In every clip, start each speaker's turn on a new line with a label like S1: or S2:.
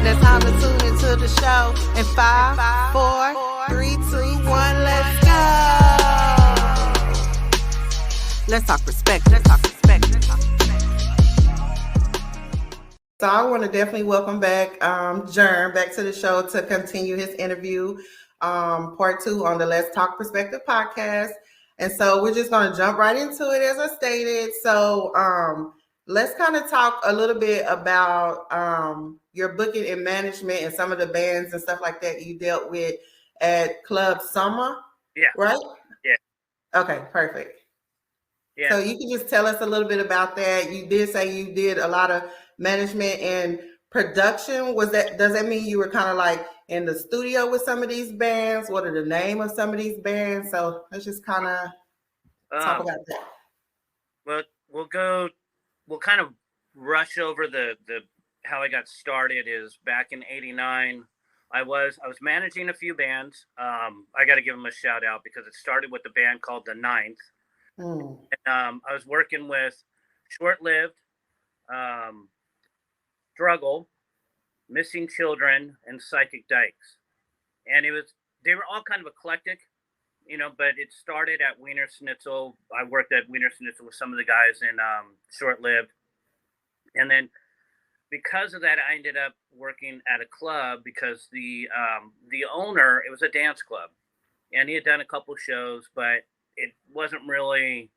S1: That's how to tune into the show. In 5, 4, 3, 2, 1, let's go. Let's talk respect. Let's talk respect. Let's talk respect. So I want to definitely welcome back Jern back to the show to continue his interview, part 2 on the Let's Talk Perspective podcast. And so we're just going to jump right into it as I stated. So let's kind of talk a little bit about your booking and management and some of the bands and stuff like that you dealt with at Club Summer.
S2: Yeah.
S1: Right?
S2: Yeah.
S1: Okay, perfect.
S2: Yeah.
S1: So you can just tell us a little bit about that. You did say you did a lot of management and production. Does that mean you were kind of like in the studio with some of these bands? What are the name of some of these bands? So let's just kind of talk about that.
S2: Well, we'll kind of rush over the how I got started. Is back in '89. I was managing a few bands. I got to give them a shout out because it started with a band called The Ninth. And, I was working with Short-Lived, Struggle, Missing Children, and Psychic Dykes, and they were all kind of eclectic, but it started at Wiener Schnitzel. I worked at Wiener Schnitzel with some of the guys in Short-Lived, and then because of that, I ended up working at a club because the owner, it was a dance club, and he had done a couple shows, but it wasn't really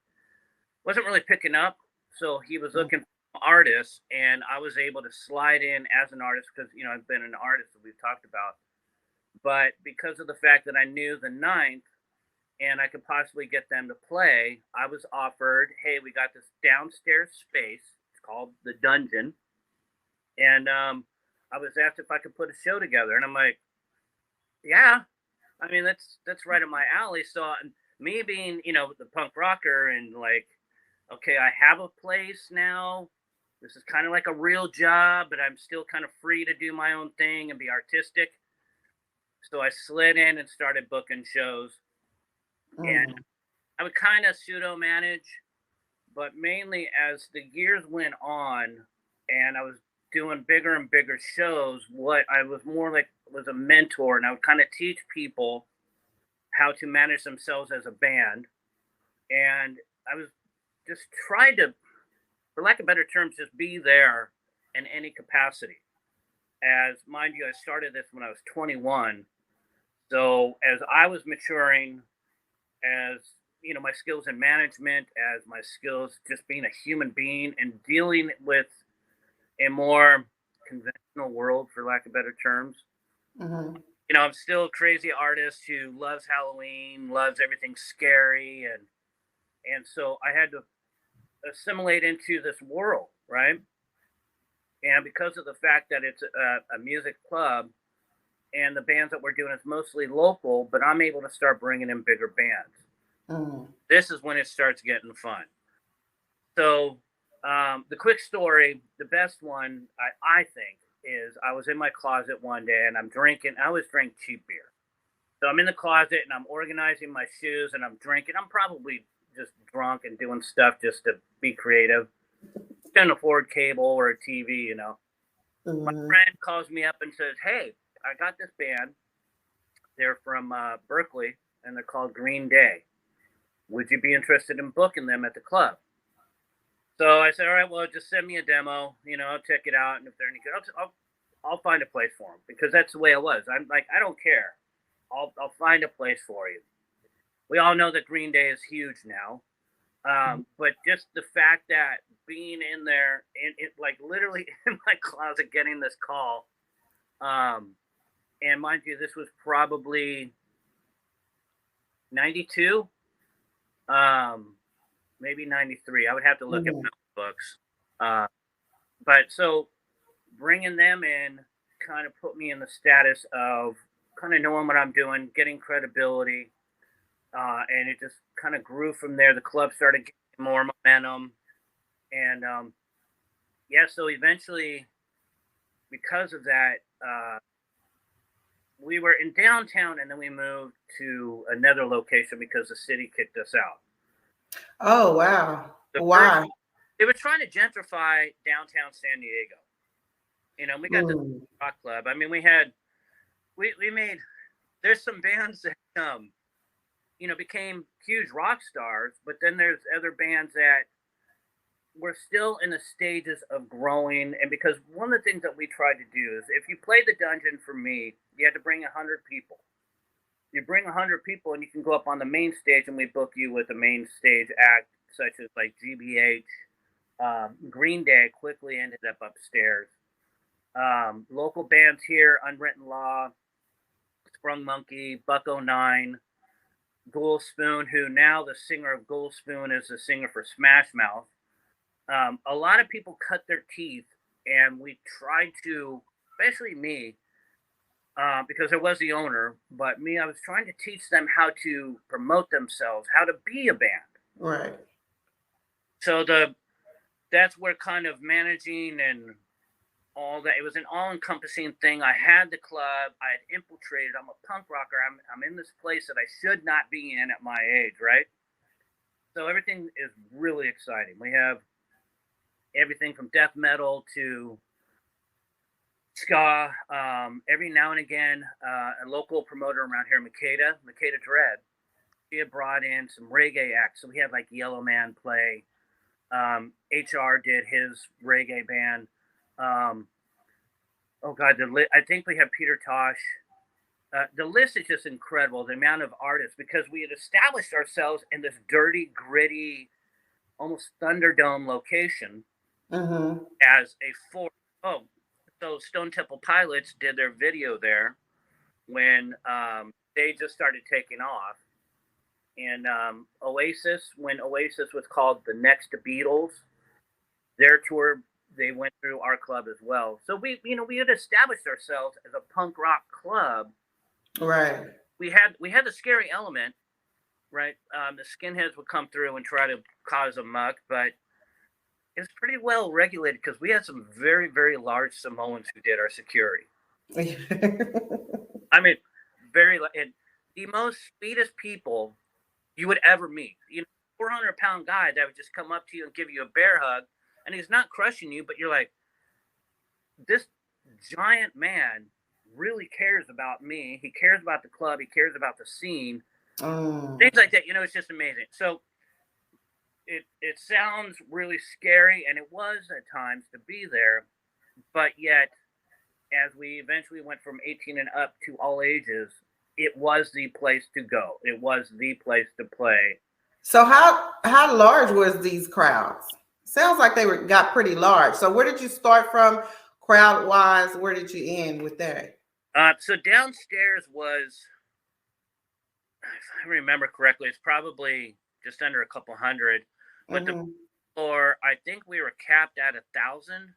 S2: picking up. So he was looking for artists, and I was able to slide in as an artist because I've been an artist that we've talked about. But because of the fact that I knew The Ninth and I could possibly get them to play, I was offered, hey, we got this downstairs space. It's called the Dungeon. And I was asked if I could put a show together. And I'm like, yeah, I mean, that's right up my alley. So me being, the punk rocker and like, okay, I have a place now. This is kind of like a real job, but I'm still kind of free to do my own thing and be artistic. So I slid in and started booking shows. And I would kind of pseudo manage, but mainly as the years went on and I was doing bigger and bigger shows, what I was more like was a mentor, and I would kind of teach people how to manage themselves as a band. And I was just trying to, for lack of better terms, just be there in any capacity. As, mind you, I started this when I was 21. So as I was maturing, as my skills in management, as my skills just being a human being and dealing with a more conventional world, for lack of better terms. I'm still a crazy artist who loves Halloween, loves everything scary, and so I had to assimilate into this world, right? And because of the fact that it's a music club and the bands that we're doing is mostly local, but I'm able to start bringing in bigger bands. This is when it starts getting fun. So the quick story, the best one, I think, is I was in my closet one day and I'm drinking. I always drink cheap beer. So I'm in the closet and I'm organizing my shoes and I'm drinking. I'm probably just drunk and doing stuff just to be creative. Couldn't afford cable or a TV, My friend calls me up and says, hey, I got this band. They're from Berkeley and they're called Green Day. Would you be interested in booking them at the club? So I said, all right, well, just send me a demo. I'll check it out. And if they're any good, I'll find a place for them, because that's the way it was. I'm like, I don't care. I'll find a place for you. We all know that Green Day is huge now. But just the fact that being in there and it like literally in my closet getting this call. And mind you, this was probably 92. Maybe 93. I would have to look at my books. But so bringing them in kind of put me in the status of kind of knowing what I'm doing, getting credibility. And it just kind of grew from there. The club started getting more momentum. And so eventually, because of that, we were in downtown and then we moved to another location because the city kicked us out.
S1: Oh, wow. Why?
S2: They were trying to gentrify downtown San Diego. We got the rock club. I mean, we made, there's some bands that, became huge rock stars, but then there's other bands that were still in the stages of growing. And because one of the things that we tried to do is if you played the dungeon for me, you had to bring 100 people. You bring 100 people and you can go up on the main stage and we book you with a main stage act such as like GBH. Green Day quickly ended up upstairs. Local bands here, Unwritten Law, Sprung Monkey, Buck09, Ghoul Spoon, who now the singer of Ghoul Spoon is the singer for Smash Mouth. A lot of people cut their teeth, and we tried to, especially me, because I was the owner, but me, I was trying to teach them how to promote themselves, how to be a band.
S1: Right.
S2: So that's where kind of managing and all that, it was an all-encompassing thing. I had the club, I had infiltrated, I'm a punk rocker, I'm in this place that I should not be in at my age, right? So everything is really exciting. We have everything from death metal to ska. Every now and again, a local promoter around here, Makeda Dread, she had brought in some reggae acts. So we had like Yellow Man play. HR did his reggae band. I think we have Peter Tosh. The list is just incredible. The amount of artists, because we had established ourselves in this dirty, gritty, almost Thunderdome location as a fort. Oh, so Stone Temple Pilots did their video there when they just started taking off. And Oasis, when Oasis was called the Next Beatles, their tour, they went through our club as well. So we had established ourselves as a punk rock club.
S1: Right.
S2: We had the scary element, right? The skinheads would come through and try to cause a muck, but it's pretty well regulated because we had some very, very large Samoans who did our security. I mean, and the most sweetest people you would ever meet. 400-pound guy that would just come up to you and give you a bear hug, and he's not crushing you, but you're like, this giant man really cares about me. He cares about the club. He cares about the scene. Things like that. It's just amazing. So it sounds really scary, and it was at times to be there, but yet, as we eventually went from 18 and up to all ages, it was the place to go. It was the place to play.
S1: So how large was these crowds? Sounds like they got pretty large. So where did you start from crowd wise? Where did you end with that?
S2: So downstairs was, if I remember correctly, it's probably just under a couple hundred. But the floor, I think we were capped at 1,000.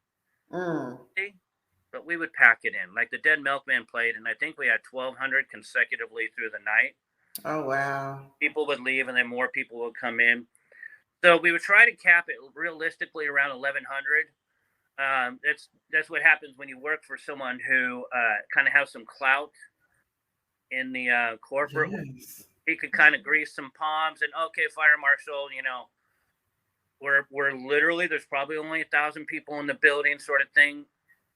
S2: But we would pack it in. Like the Dead Milkman played, and I think we had 1,200 consecutively through the night. Oh, wow. People would leave, and then more people would come in. So we would try to cap it realistically around 1,100. That's what happens when you work for someone who kind of has some clout in the corporate. Yes. He could kind of grease some palms and, okay, fire marshal, we're literally, there's probably only 1,000 people in the building sort of thing.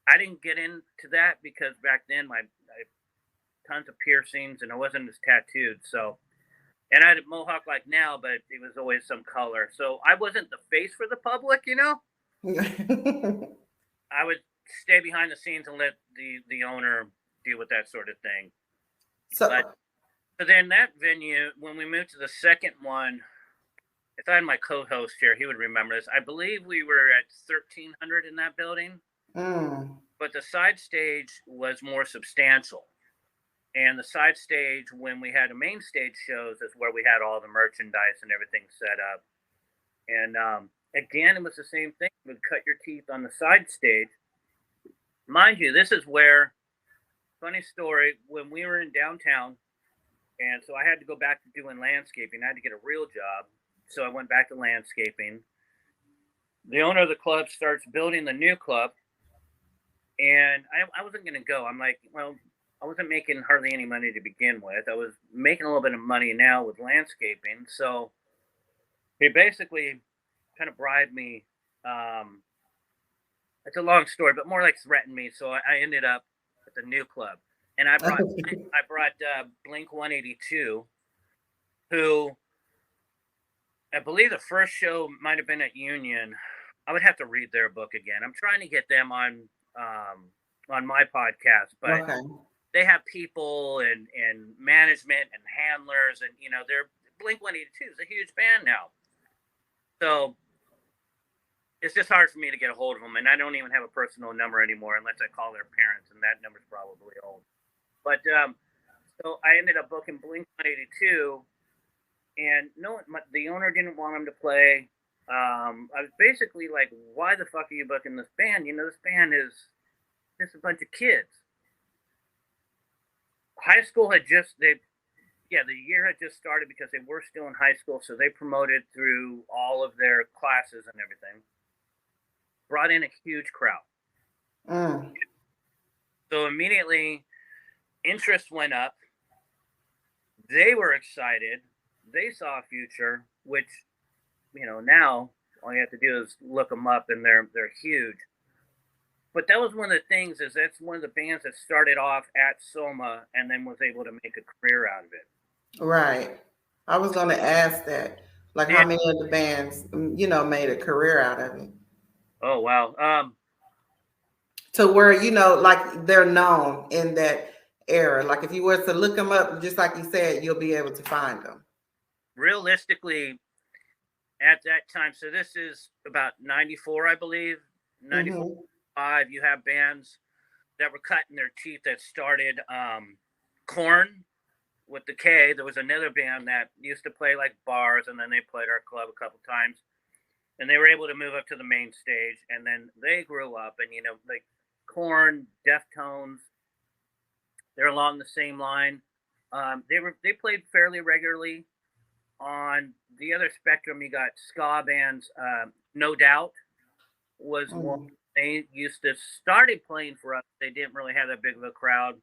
S2: I didn't get into that because back then I had tons of piercings and I wasn't as tattooed. So, and I had a mohawk like now, but it was always some color. So I wasn't the face for the public, I would stay behind the scenes and let the owner deal with that sort of thing. So then that venue, when we moved to the second one, if I had my co-host here, he would remember this. I believe we were at 1,300 in that building. But the side stage was more substantial. And the side stage, when we had a main stage shows, is where we had all the merchandise and everything set up. And again, it was the same thing. You would cut your teeth on the side stage. Mind you, this is where, funny story, when we were in downtown, and so I had to go back to doing landscaping. I had to get a real job. So I went back to landscaping. The owner of the club starts building the new club. And I wasn't going to go. I'm like, well, I wasn't making hardly any money to begin with. I was making a little bit of money now with landscaping. So he basically kind of bribed me it's a long story, but more like threatened me. So I ended up at the new club, and I brought Blink 182, who I believe the first show might have been at Union. I would have to read their book again. I'm trying to get them on my podcast, but
S1: Okay.
S2: they have people and management and handlers, and they're Blink 182 is a huge band now. So it's just hard for me to get a hold of them, and I don't even have a personal number anymore unless I call their parents, and that number's probably old. But so I ended up booking Blink 182, and no, the owner didn't want him to play. I was basically like, "Why the fuck are you booking this band? This band is just a bunch of kids." High school had the year had just started because they were still in high school, so they promoted through all of their classes and everything. Brought in a huge crowd. So immediately, interest went up. They were excited. They saw a future, which, now all you have to do is look them up, and they're huge. But that was one of the things, is that's one of the bands that started off at Soma and then was able to make a career out of it.
S1: Right. I was going to ask that. Like, how many of the bands, made a career out of it?
S2: Oh, wow.
S1: To where, like they're known in that era. Like if you were to look them up, just like you said, you'll be able to find them.
S2: Realistically, at that time, so this is about 94, I believe, 94, 5, you have bands that were cutting their teeth that started Korn with the K. There was another band that used to play like bars, and then they played our club a couple times, and they were able to move up to the main stage, and then they grew up, and like Korn, Deftones, they're along the same line. They played fairly regularly. On the other spectrum, you got ska bands. No Doubt was one. They used to started playing for us. They didn't really have that big of a crowd.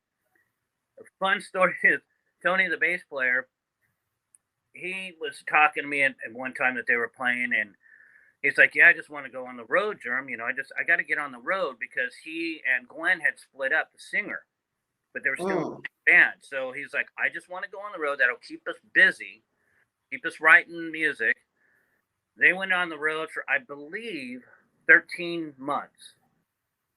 S2: A fun story is Tony, the bass player, he was talking to me at one time that they were playing, and he's like, "Yeah, I just want to go on the road, Germ. I got to get on the road," because he and Glenn had split up, the singer, but they were still in the band. So he's like, "I just want to go on the road. That'll keep us busy, keep us writing music." They went on the road for, I believe, 13 months.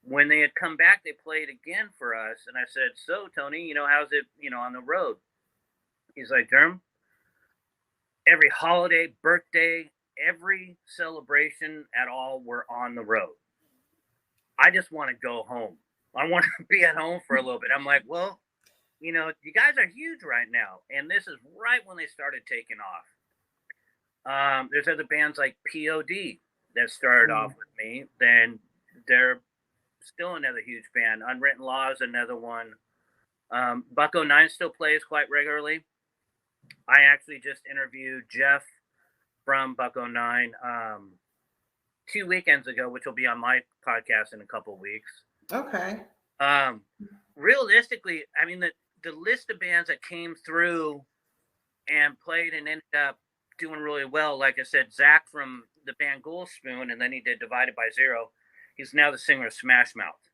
S2: When they had come back, they played again for us. And I said, "So, Tony, how's it, on the road?" He's like, "Germ, every holiday, birthday, every celebration at all, we're on the road. I just want to go home. I want to be at home for a little bit." I'm like, "Well, you guys are huge right now." And this is right when they started taking off. There's other bands like POD that started off with me. Then they're still another huge band. Unwritten Law is another one. Bucko 9 still plays quite regularly. I actually just interviewed Jeff from Bucko 9 2 weekends ago, which will be on my podcast in a couple of weeks.
S1: Okay.
S2: Realistically, I mean, the list of bands that came through and played and ended up doing really well, like I said, Zach from the band Ghoul Spoon, and then he did Divided by Zero. He's now the singer of Smash Mouth.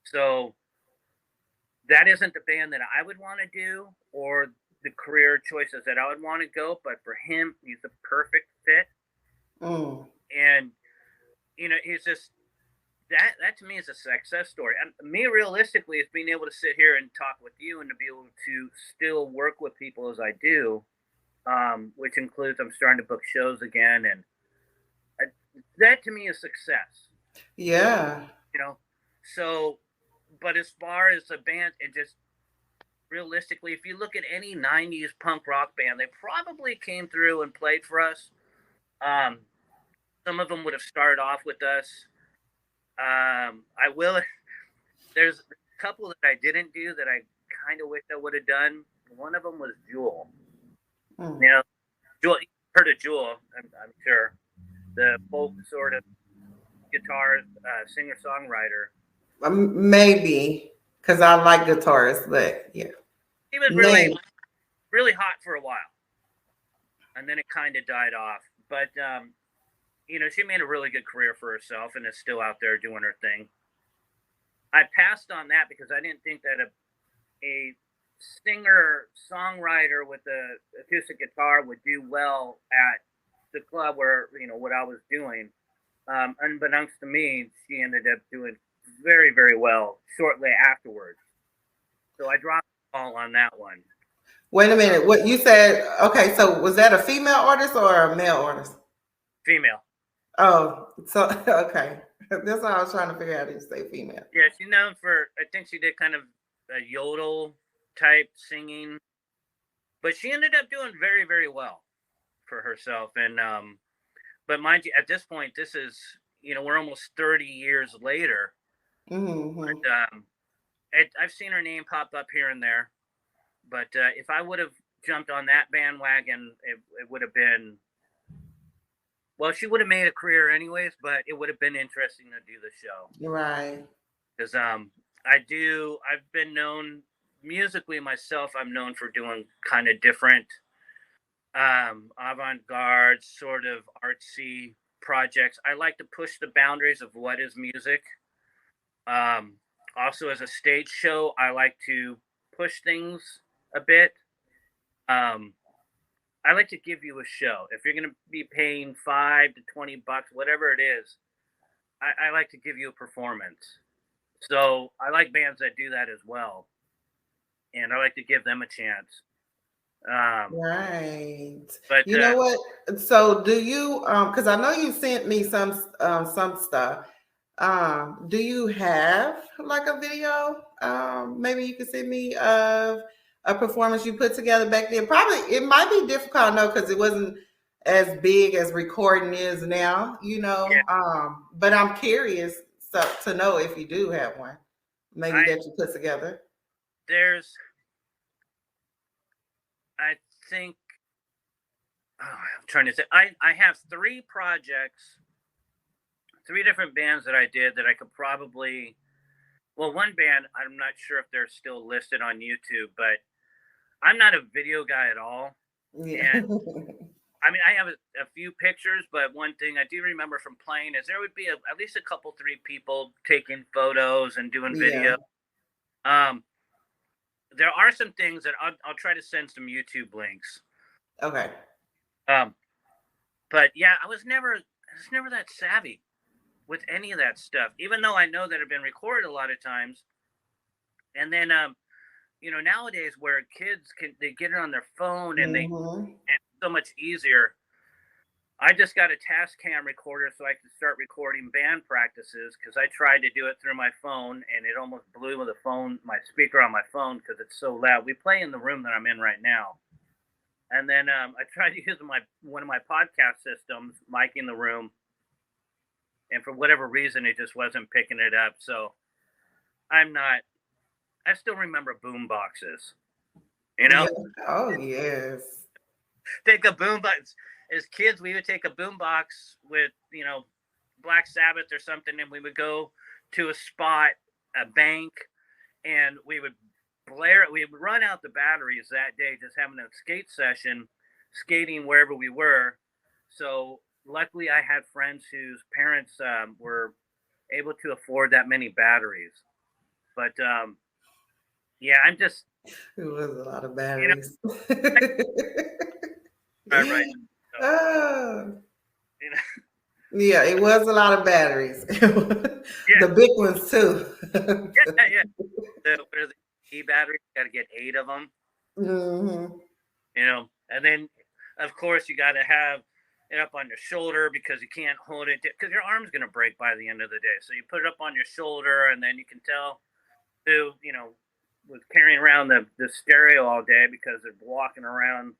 S2: So that isn't the band that I would want to do, or the career choices that I would want to go, but for him, he's the perfect fit. And he's just that to me is a success story. And me, realistically, is being able to sit here and talk with you and to be able to still work with people as I do, which includes I'm starting to book shows again, and that to me is success.
S1: Yeah.
S2: So, but as far as the band, it just realistically, if you look at any 90s punk rock band, they probably came through and played for us. Some of them would have started off with us. There's a couple that I didn't do that I kind of wish I would have done. One of them was Jewel. Jewel, heard of Jewel, I'm sure. The folk sort of guitarist, singer-songwriter.
S1: Maybe, because I like guitarists, but yeah.
S2: He was really, really hot for a while. And then it kind of died off. But, she made a really good career for herself and is still out there doing her thing. I passed on that because I didn't think that a singer songwriter with a acoustic guitar would do well at the club where what I was doing. Unbeknownst to me, she ended up doing very, very well shortly afterwards. So I dropped the ball on that one.
S1: Wait a minute. What you said? Okay, so was that a female artist or a male artist?
S2: Female.
S1: Oh, so okay. That's what I was trying to figure out. How you say female?
S2: Yeah, she's known for. I think she did kind of a yodel type singing, but she ended up doing very, very well for herself. And but mind you, at this point, this is we're almost 30 years later.
S1: Mm-hmm.
S2: But, I've seen her name pop up here and there. But if I would have jumped on that bandwagon, it would have been. Well, she would have made a career anyways, but it would have been interesting to do the show.
S1: Right.
S2: Because I've been known musically myself. I'm known for doing kind of different avant-garde, sort of artsy projects. I like to push the boundaries of what is music. Also, as a stage show, I like to push things a bit. I like to give you a show. If you're going to be paying $5 to $20, whatever it is, I like to give you a performance. So I like bands that do that as well, and I like to give them a chance.
S1: Right.
S2: But
S1: you know what? So do you? Because I know you sent me some stuff. Do you have like a video? Maybe you could send me of a performance you put together back then. Probably it might be difficult, no, because it wasn't as big as recording is now,
S2: Yeah.
S1: But I'm curious to know if you do have one, maybe that you put together.
S2: I think, I'm trying to say, I have 3 projects, 3 different bands that I did that I could probably, well, one band, I'm not sure if they're still listed on YouTube, but I'm not a video guy at all.
S1: Yeah.
S2: And I mean, I have a few pictures, but one thing I do remember from playing is there would be at least a couple, 3 people taking photos and doing video. There are some things that I'll try to send some YouTube links.
S1: Okay.
S2: But yeah, I was never that savvy with any of that stuff, even though I know that it's been recorded a lot of times. And then, nowadays where kids they get it on their phone and it's so much easier. I just got a Tascam recorder so I could start recording band practices because I tried to do it through my phone and it almost blew my speaker on my phone because it's so loud. We play in the room that I'm in right now. And then I tried to use one of my podcast systems, mic in the room. And for whatever reason, it just wasn't picking it up. So I still remember boom boxes,
S1: Yeah. Oh, yes.
S2: Take a boom box. As kids, we would take a boom box with, Black Sabbath or something, and we would go to a spot, a bank, and we would blare it. We would run out the batteries that day, just having a skate session, skating wherever we were. So luckily, I had friends whose parents were able to afford that many batteries. But yeah, I'm just.
S1: It was a lot of batteries.
S2: Right.
S1: Yeah, it was a lot of batteries. The big ones too.
S2: Yeah. The e-batteries, got to get 8 of them.
S1: Mm-hmm.
S2: And then of course you got to have it up on your shoulder because you can't hold it because your arm's going to break by the end of the day. So you put it up on your shoulder, and then you can tell who was carrying around the stereo all day because they're walking around.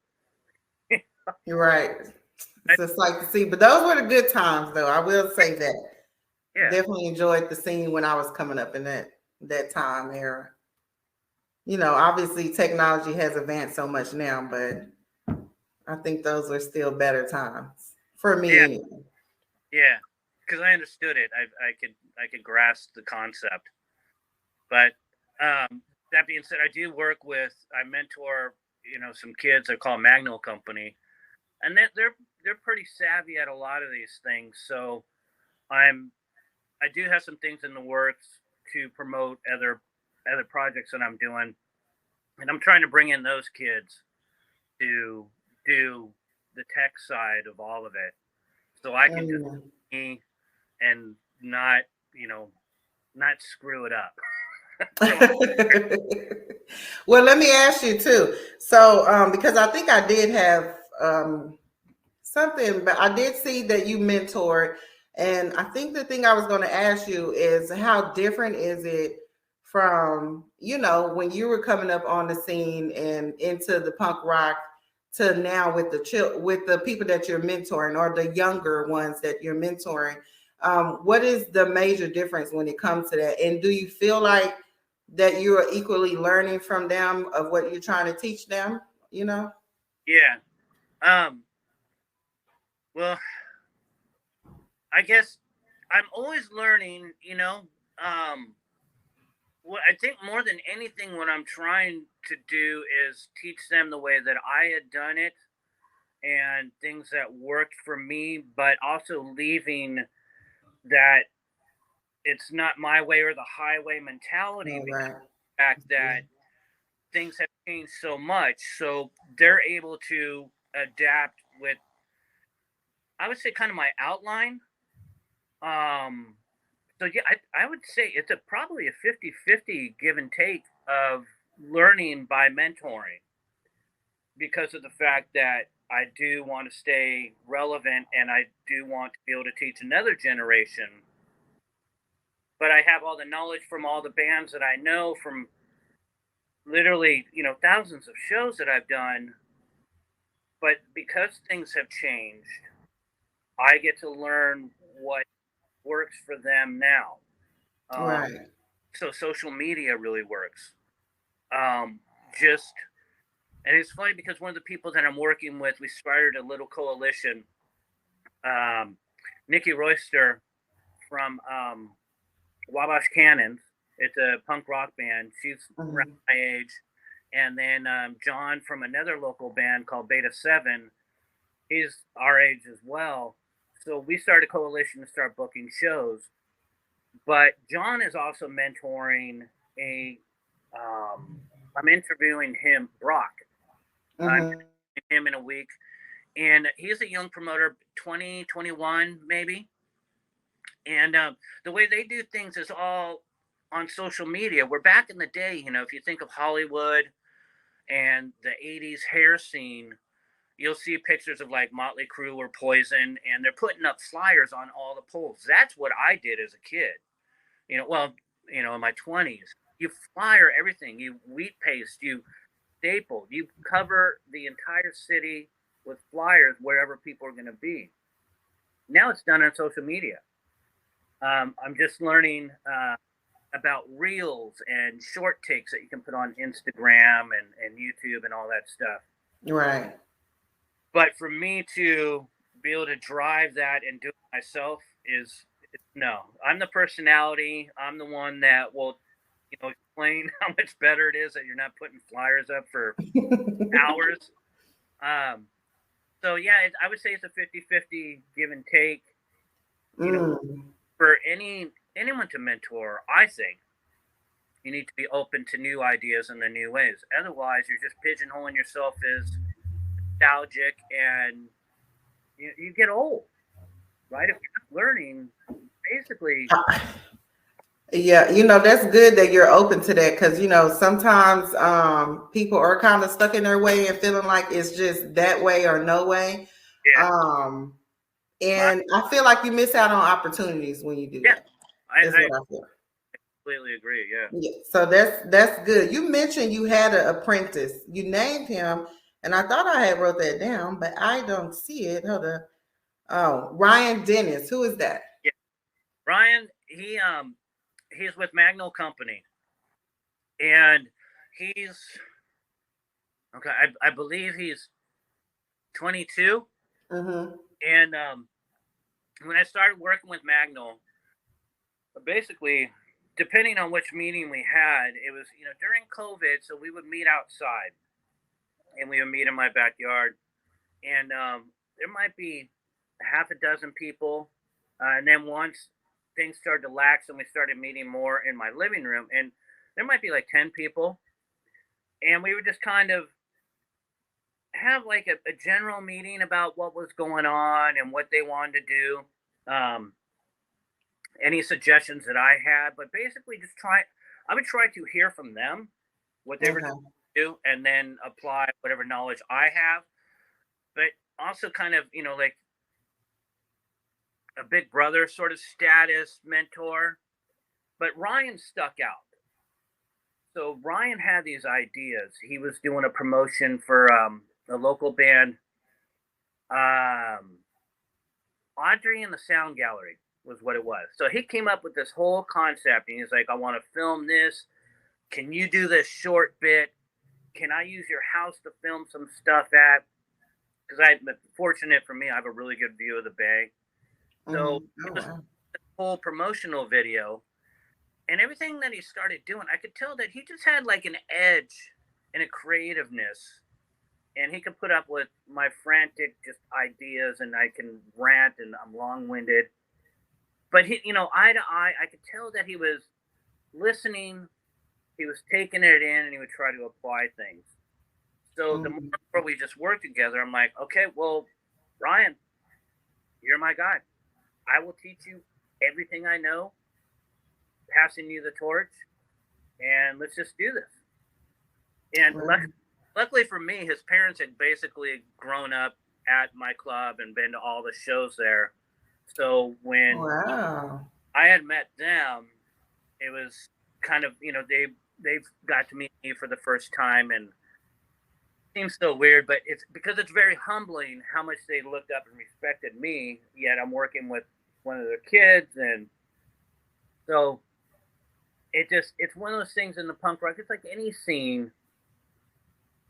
S1: You're right. It's just like to see, but those were the good times, though. I will say that.
S2: Yeah.
S1: Definitely enjoyed the scene when I was coming up in that time era. Obviously technology has advanced so much now, but I think those were still better times for me.
S2: Yeah.
S1: Anyway.
S2: Yeah, because I understood it. I could grasp the concept. But that being said, I mentor some kids. They're called Magno Company, and they're they're pretty savvy at a lot of these things. So I do have some things in the works to promote other projects that I'm doing, and I'm trying to bring in those kids to do the tech side of all of it, so I can just
S1: Mm.
S2: be and not, not screw it up. So
S1: Well, let me ask you too. So, because I think I did have something, but I did see that you mentored, and I think the thing I was going to ask you is how different is it from, when you were coming up on the scene and into the punk rock to now with with the people that you're mentoring or the younger ones that you're mentoring. What is the major difference when it comes to that? And do you feel like that you are equally learning from them of what you're trying to teach them? You know?
S2: yeah, um, well, I guess I'm always learning. What I think more than anything, what I'm trying to do is teach them the way that I had done it and things that worked for me, but also leaving that it's not my way or the highway mentality
S1: All
S2: because
S1: right.
S2: of the fact
S1: Yeah.
S2: that things have changed so much. So they're able to adapt with, I would say, kind of my outline. Um, so yeah, I would say it's probably a 50-50 give and take of learning by mentoring because of the fact that I do want to stay relevant and I do want to be able to teach another generation. But I have all the knowledge from all the bands that I know from literally, thousands of shows that I've done. But because things have changed, I get to learn what works for them now. Um,
S1: Right.
S2: so social media really works. Um, just and it's funny because one of the people that I'm working with, we started a little coalition. Um, Nikki Royster from Wabash Cannons. It's a punk rock band. She's around
S1: Mhm.
S2: my age. And then John from another local band called Beta 7. He's our age as well. So we started a coalition to start booking shows. But John is also mentoring a. I'm interviewing him, Brock. I'm
S1: Mhm.
S2: interviewing him in a week, and he's a young promoter, 20, 21 maybe. And the way they do things is all on social media. We're back in the day, if you think of Hollywood and the 80s hair scene, you'll see pictures of like Motley Crue or Poison, and they're putting up flyers on all the poles. That's what I did as a kid. Well, in my 20s, you flyer everything. You wheat paste, you staple, you cover the entire city with flyers wherever people are going to be. Now it's done on social media. I'm just learning about reels and short takes that you can put on Instagram and YouTube and all that stuff.
S1: Right.
S2: But for me to be able to drive that and do it myself is no. I'm the personality. I'm the one that will, explain how much better it is that you're not putting flyers up for hours. Um, so yeah, I would say it's a 50-50 give and take. You know,
S1: Mm.
S2: for anyone to mentor, I think you need to be open to new ideas and the new ways. Otherwise, you're just pigeonholing yourself as nostalgic, and you get old, right? If you're not learning, basically,
S1: Yeah, that's good that you're open to that because sometimes people are kind of stuck in their way and feeling like it's just that way or no way.
S2: yeah,
S1: Um,
S2: I,
S1: and I feel like you miss out on opportunities when you do
S2: yeah,
S1: that. Is
S2: I
S1: what I feel.
S2: completely agree. Yeah,
S1: Yeah, so that's good. You mentioned you had an apprentice. You named him, and I thought I had wrote that down, but I don't see it. Hold on. Oh, Ryan Dennis. Who is that?
S2: yeah. Ryan, he's with Magno Company, and he's okay. I believe he's 22,
S1: Mm-hmm.
S2: and when I started working with Magno, basically, depending on which meeting we had, it was during COVID, so we would meet outside, and we would meet in my backyard, and there might be half a dozen people, and then once things started to lax and we started meeting more in my living room, and there might be like 10 people, and we would just kind of have like a general meeting about what was going on and what they wanted to do, any suggestions that I had, but basically just I would try to hear from them what they were
S1: Okay.
S2: do, and then apply whatever knowledge I have, but also kind of, like a big brother sort of status mentor. But Ryan stuck out. So Ryan had these ideas. He was doing a promotion for a local band, um, Audrey and the Sound Gallery was what it was. So he came up with this whole concept, and he's like, I want to film this. Can you do this short bit? Can I use your house to film some stuff at? Because fortunate for me, I have a really good view of the bay. So it was a whole promotional video, and everything that he started doing, I could tell that he just had like an edge and a creativeness, and he could put up with my frantic just ideas, and I can rant, and I'm long-winded. But he, eye to eye, I could tell that he was listening, he was taking it in, and he would try to apply things. So the more we just worked together, I'm like, okay, well, Ryan, you're my guy. I will teach you everything I know, passing you the torch, and let's just do this. And luckily for me, his parents had basically grown up at my club and been to all the shows there. So when I had met them, it was kind of, they've got to meet me for the first time, and it seems so weird, but it's because it's very humbling how much they looked up and respected me, yet I'm working with one of their kids. And so it's one of those things in the punk rock. It's like any scene.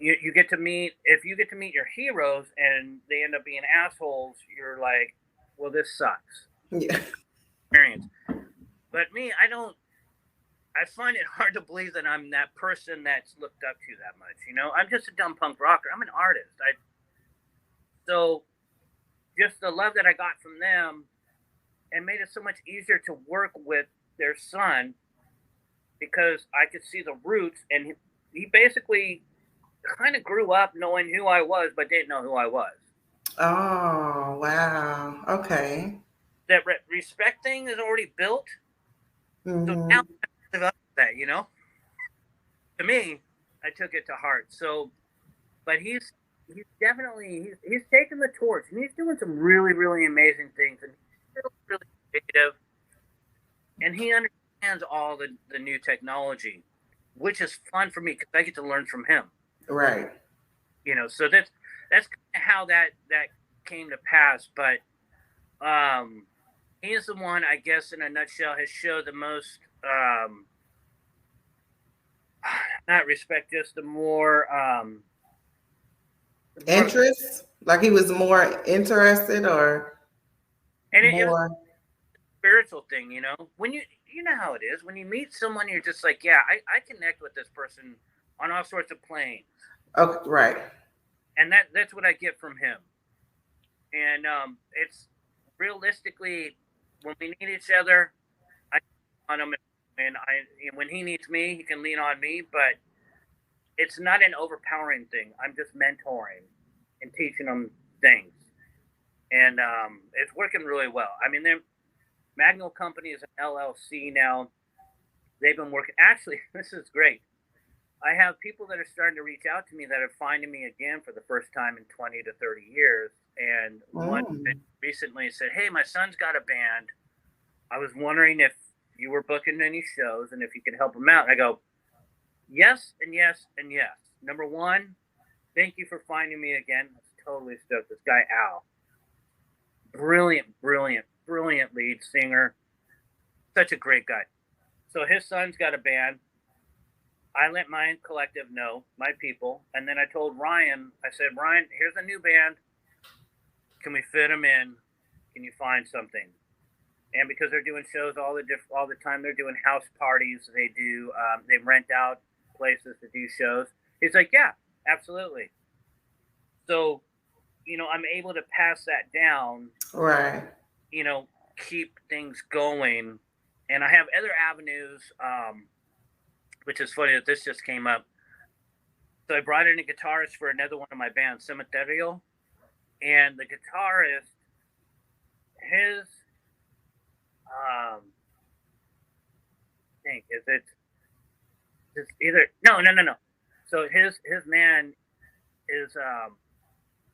S2: You get to meet, if you get to meet your heroes and they end up being assholes, you're like, well, this sucks.
S1: Yeah.
S2: Experience. But me, I find it hard to believe that I'm that person that's looked up to that much. I'm just a dumb punk rocker. I'm an artist. So just the love that I got from them, and made it so much easier to work with their son, because I could see the roots, and he basically kind of grew up knowing who I was, but didn't know who I was.
S1: Oh, wow. Okay.
S2: That respect thing is already built.
S1: Mm-hmm.
S2: So now I live up to that, To me, I took it to heart. So, but he's definitely, he's taken the torch, and he's doing some really, really amazing things, and he's still really creative, and he understands all the new technology, which is fun for me because I get to learn from him.
S1: Right.
S2: So that's kind of how that came to pass. But he is the one, I guess, in a nutshell, has showed the most, not respect, just the more
S1: interest. Like he was more interested, or
S2: and it was a spiritual thing. When you know how it is when you meet someone, you're just like, yeah, I connect with this person on all sorts of planes.
S1: Okay, right.
S2: And that's what I get from him. And it's realistically, when we need each other, I on him, and when he needs me, he can lean on me. But it's not an overpowering thing. I'm just mentoring and teaching him things, and it's working really well. I mean, Magnol Company is an LLC now. They've been working. Actually, this is great. I have people that are starting to reach out to me that are finding me again for the first time in 20 to 30 years. And one recently said, hey, my son's got a band. I was wondering if you were booking any shows and if you could help him out. And I go, yes, and yes, and yes. Number one, thank you for finding me again. I was totally stoked. This guy, Al. Brilliant lead singer. Such a great guy. So his son's got a band. I let my collective know, my people, and then I told Ryan, I said, Ryan, here's a new band. Can we fit them in? Can you find something? And because they're doing shows all the time, they're doing house parties. They rent out places to do shows. He's like, yeah, absolutely. So I'm able to pass that down,
S1: Right.
S2: keep things going. And I have other avenues, which is funny that this just came up. So I brought in a guitarist for another one of my bands, Cementerio, and the guitarist, his, I think is it's either no. So his man is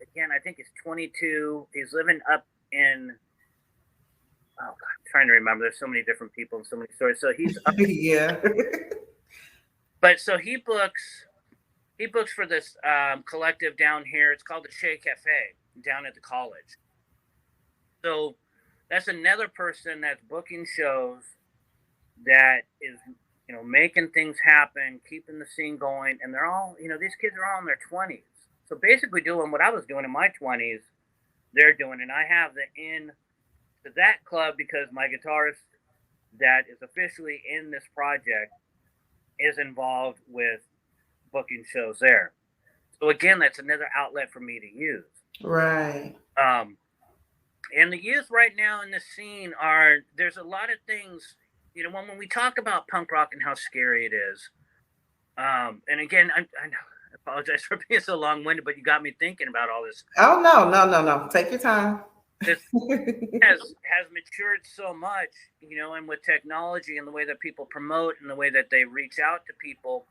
S2: again, I think he's 22. He's living up in, oh God, I'm trying to remember. There's so many different people and so many stories. So he's up,
S1: Yeah.
S2: but so he books for this collective down here. It's called the Shea Cafe down at the college. So that's another person that's booking shows that is, making things happen, keeping the scene going. And they're all, these kids are all in their 20s. So basically doing what I was doing in my 20s, they're doing. And I have the in to that club because my guitarist that is officially in this project is involved with booking shows there. So again, that's another outlet for me to use.
S1: Right.
S2: And the youth right now in the scene there's a lot of things, when we talk about punk rock and how scary it is. And again, I apologize for being so long-winded, but you got me thinking about all this.
S1: Oh no. Take your time.
S2: This has matured so much, and with technology and the way that people promote and the way that they reach out to people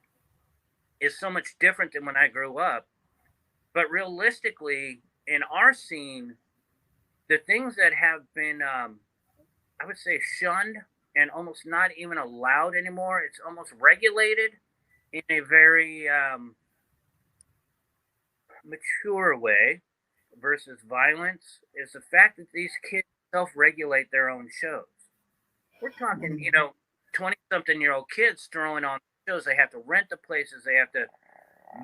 S2: is so much different than when I grew up. But realistically, in our scene, the things that have been, I would say, shunned and almost not even allowed anymore, it's almost regulated in a very mature way versus violence, is the fact that these kids self-regulate their own shows. We're talking, 20-something-year-old kids throwing on shows. They have to rent the places. They have to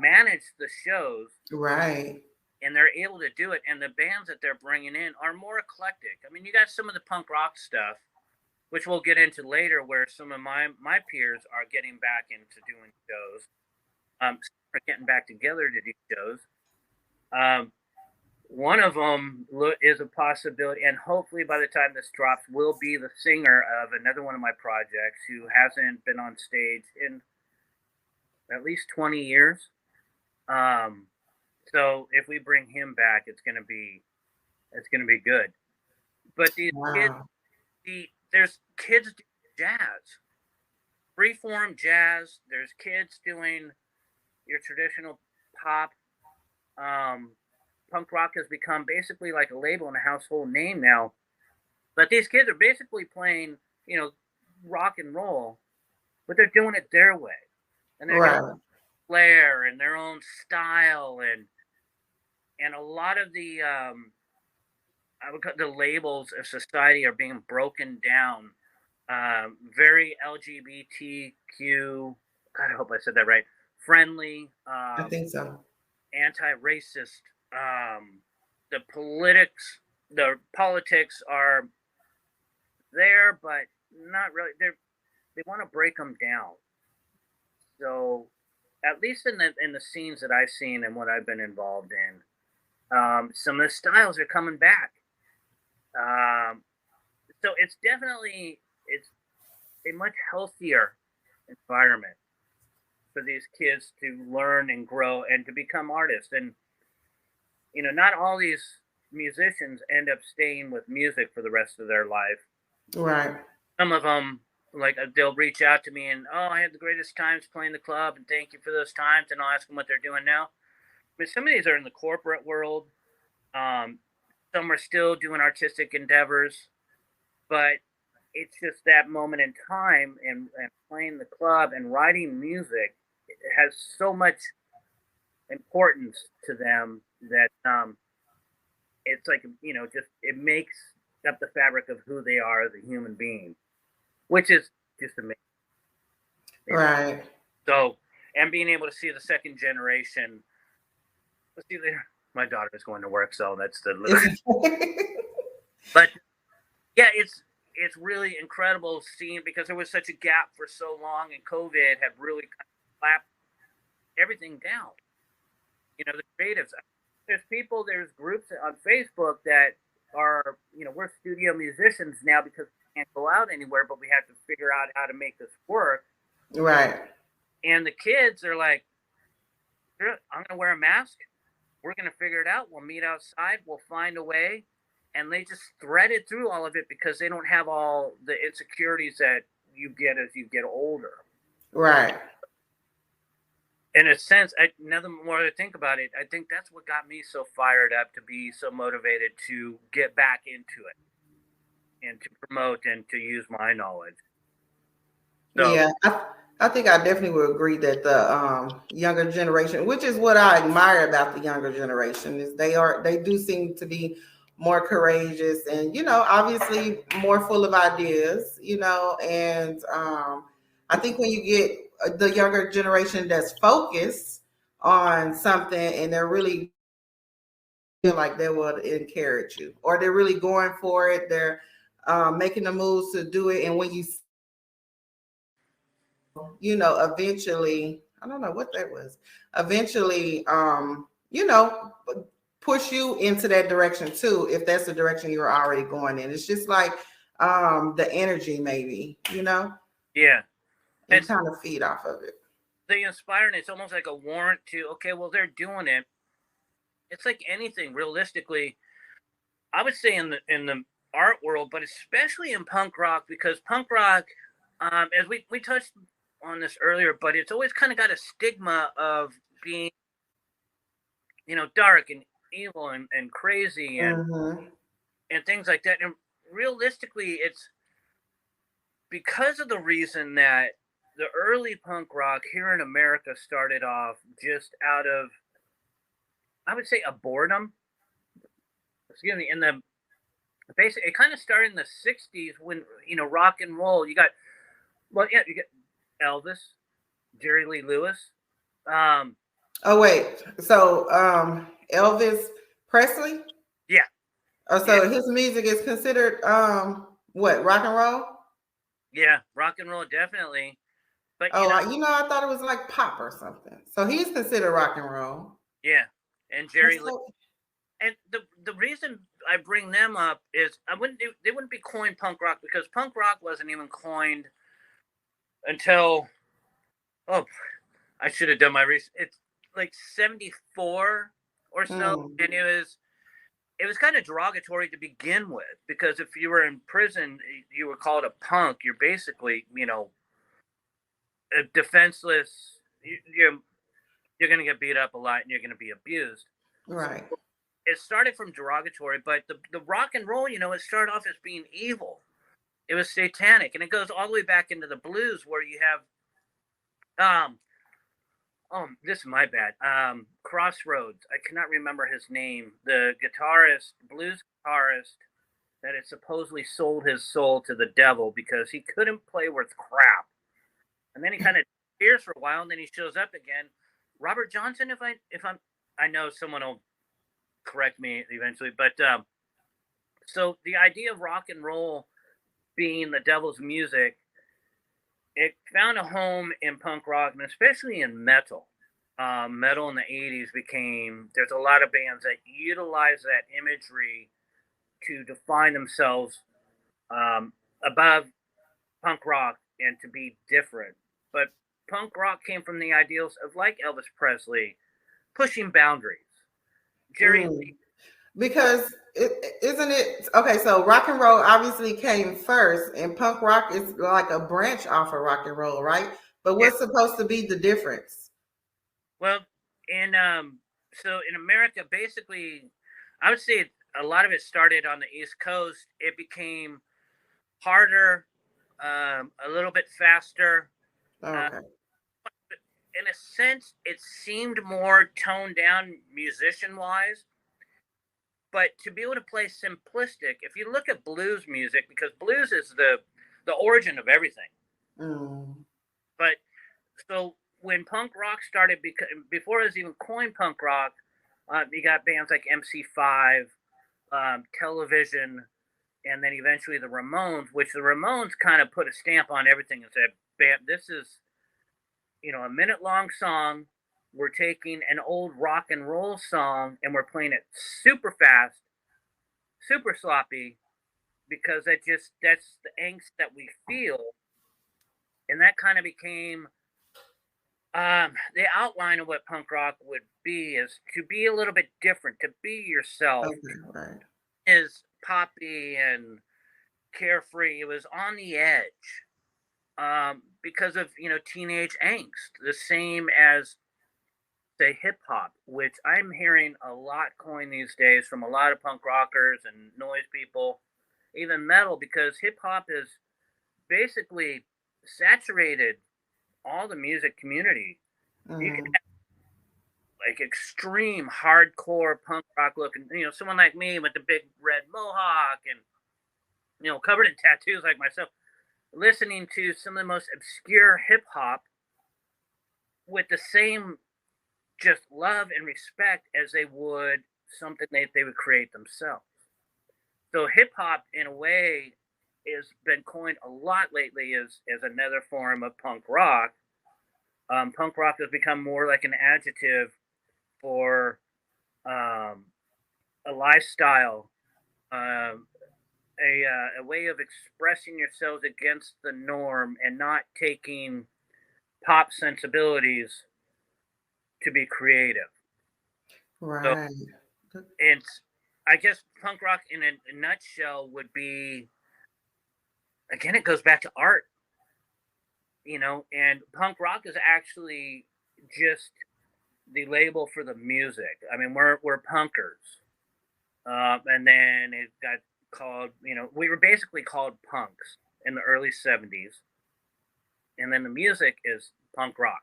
S2: manage the shows.
S1: Right.
S2: And they're able to do it. And the bands that they're bringing in are more eclectic. I mean, you got some of the punk rock stuff, which we'll get into later, where some of my peers are getting back into doing shows. Are getting back together to do shows. One of them is a possibility, and hopefully by the time this drops, will be the singer of another one of my projects who hasn't been on stage in at least 20 years. So if we bring him back, it's gonna be good. But these kids, there's kids doing jazz, freeform jazz. There's kids doing your traditional pop. Punk rock has become basically like a label and a household name now. But these kids are basically playing, rock and roll, but they're doing it their way, and they're doing flair and their own style, and a lot of the I would call the labels of society are being broken down. Very LGBTQ. God, I hope I said that right. Friendly.
S1: I think so.
S2: Anti-racist. The politics are there, but not really. They want to break them down. So, at least in the scenes that I've seen and what I've been involved in, some of the styles are coming back. So it's a much healthier environment for these kids to learn and grow and to become artists. And not all these musicians end up staying with music for the rest of their life.
S1: Right.
S2: Some of them, like, they'll reach out to me and, I had the greatest times playing the club and thank you for those times. And I'll ask them what they're doing now. But some of these are in the corporate world. Some are still doing artistic endeavors, but it's just that moment in time and playing the club and writing music. It has so much importance to them that it's like, just it makes up the fabric of who they are as a human being, which is just amazing.
S1: Right.
S2: So, and being able to see the second generation. Let's see there. My daughter is going to work, so that's the. But yeah, it's really incredible seeing, because there was such a gap for so long, and COVID had really kind of slapped everything down. The creatives. there's groups on Facebook that are, we're studio musicians now because we can't go out anywhere, but we have to figure out how to make this work.
S1: Right.
S2: And the kids are like, "Sure, I'm going to wear a mask. We're going to figure it out. We'll meet outside. We'll find a way." And they just threaded through all of it because they don't have all the insecurities that you get as you get older.
S1: Right.
S2: In a sense, now the more I think about it, I think that's what got me so fired up to be so motivated to get back into it and to promote and to use my knowledge. So,
S1: yeah, I think I definitely would agree that the younger generation, which is what I admire about the younger generation, is they do seem to be more courageous and obviously more full of ideas, and I think when you get the younger generation that's focused on something and they're really feel like they will encourage you, or they're really going for it, they're making the moves to do it, and when eventually, I don't know what that was, eventually, push you into that direction too, if that's the direction you're already going in. It's just like the energy, maybe,
S2: yeah.
S1: and kind of feed off of it.
S2: They inspire, and it's almost like a warrant to, okay, well, they're doing it. It's like anything, realistically, I would say in the art world, but especially in punk rock, because punk rock, as we touched on this earlier, but it's always kind of got a stigma of being, dark and evil and crazy and things like that. And realistically, it's because of the reason that the early punk rock here in America started off just out of, I would say, a boredom. Excuse me. In the basic, it kind of started in the '60s when rock and roll. You got Elvis, Jerry Lee Lewis.
S1: Oh wait, so Elvis Presley?
S2: Yeah.
S1: Oh, so his music is considered what, rock and roll?
S2: Yeah, rock and roll, definitely. But
S1: I thought it was like pop or something. So he's considered rock and roll.
S2: Yeah, and Jerry Lee. And the reason I bring them up is they wouldn't be coined punk rock because punk rock wasn't even coined until I should have done my research. It's like 74 or so, and it was kind of derogatory to begin with because if you were in prison, you were called a punk. You're basically a defenseless. You're going to get beat up a lot and you're going to be abused.
S1: Right.
S2: So it started from derogatory, but the rock and roll, it started off as being evil. It was satanic, and it goes all the way back into the blues where you have this is my bad. Crossroads. I cannot remember his name. The blues guitarist that had supposedly sold his soul to the devil because he couldn't play worth crap. And then he kind of disappears for a while, and then he shows up again. Robert Johnson, I know someone will correct me eventually, but so the idea of rock and roll being the devil's music, it found a home in punk rock and especially in metal. Metal in the '80s there's a lot of bands that utilize that imagery to define themselves above punk rock and to be different. But punk rock came from the ideals of, like Elvis Presley, pushing boundaries. Jerry Lee.
S1: Because isn't it okay? So rock and roll obviously came first, and punk rock is like a branch off of rock and roll, right? But what's supposed to be the difference?
S2: Well, so in America, basically, I would say a lot of it started on the East Coast. It became harder, a little bit faster.
S1: Okay.
S2: In a sense, it seemed more toned down musician-wise. But to be able to play simplistic, if you look at blues music, because blues is the origin of everything. But so when punk rock started, before it was even coined punk rock, you got bands like MC5, Television, and then eventually the Ramones, which the Ramones kind of put a stamp on everything and said, "Bam, this is, a minute-long song. we're taking an old rock and roll song and we're playing it super fast, super sloppy, because that's the angst that we feel. And that kind of became the outline of what punk rock would be, is to be a little bit different, to be yourself.
S1: Okay, right.
S2: Is poppy and carefree. It was on the edge, because of teenage angst, the same as say hip hop, which I'm hearing a lot coined these days from a lot of punk rockers and noise people, even metal, because hip hop is basically saturated all the music community. You can
S1: Mm-hmm.
S2: have like extreme hardcore punk rock looking, someone like me with the big red mohawk and covered in tattoos like myself, listening to some of the most obscure hip hop with the same just love and respect as they would something they would create themselves. So hip hop, in a way, has been coined a lot lately as another form of punk rock. Punk rock has become more like an adjective for a lifestyle, um, a way of expressing yourselves against the norm and not taking pop sensibilities to be creative. So
S1: Right.
S2: it's, I guess, punk rock in a nutshell would be, again, it goes back to art, and punk rock is actually just the label for the music. I mean, we're punkers, and then it got called, we were basically called punks in the early '70s, and then the music is punk rock.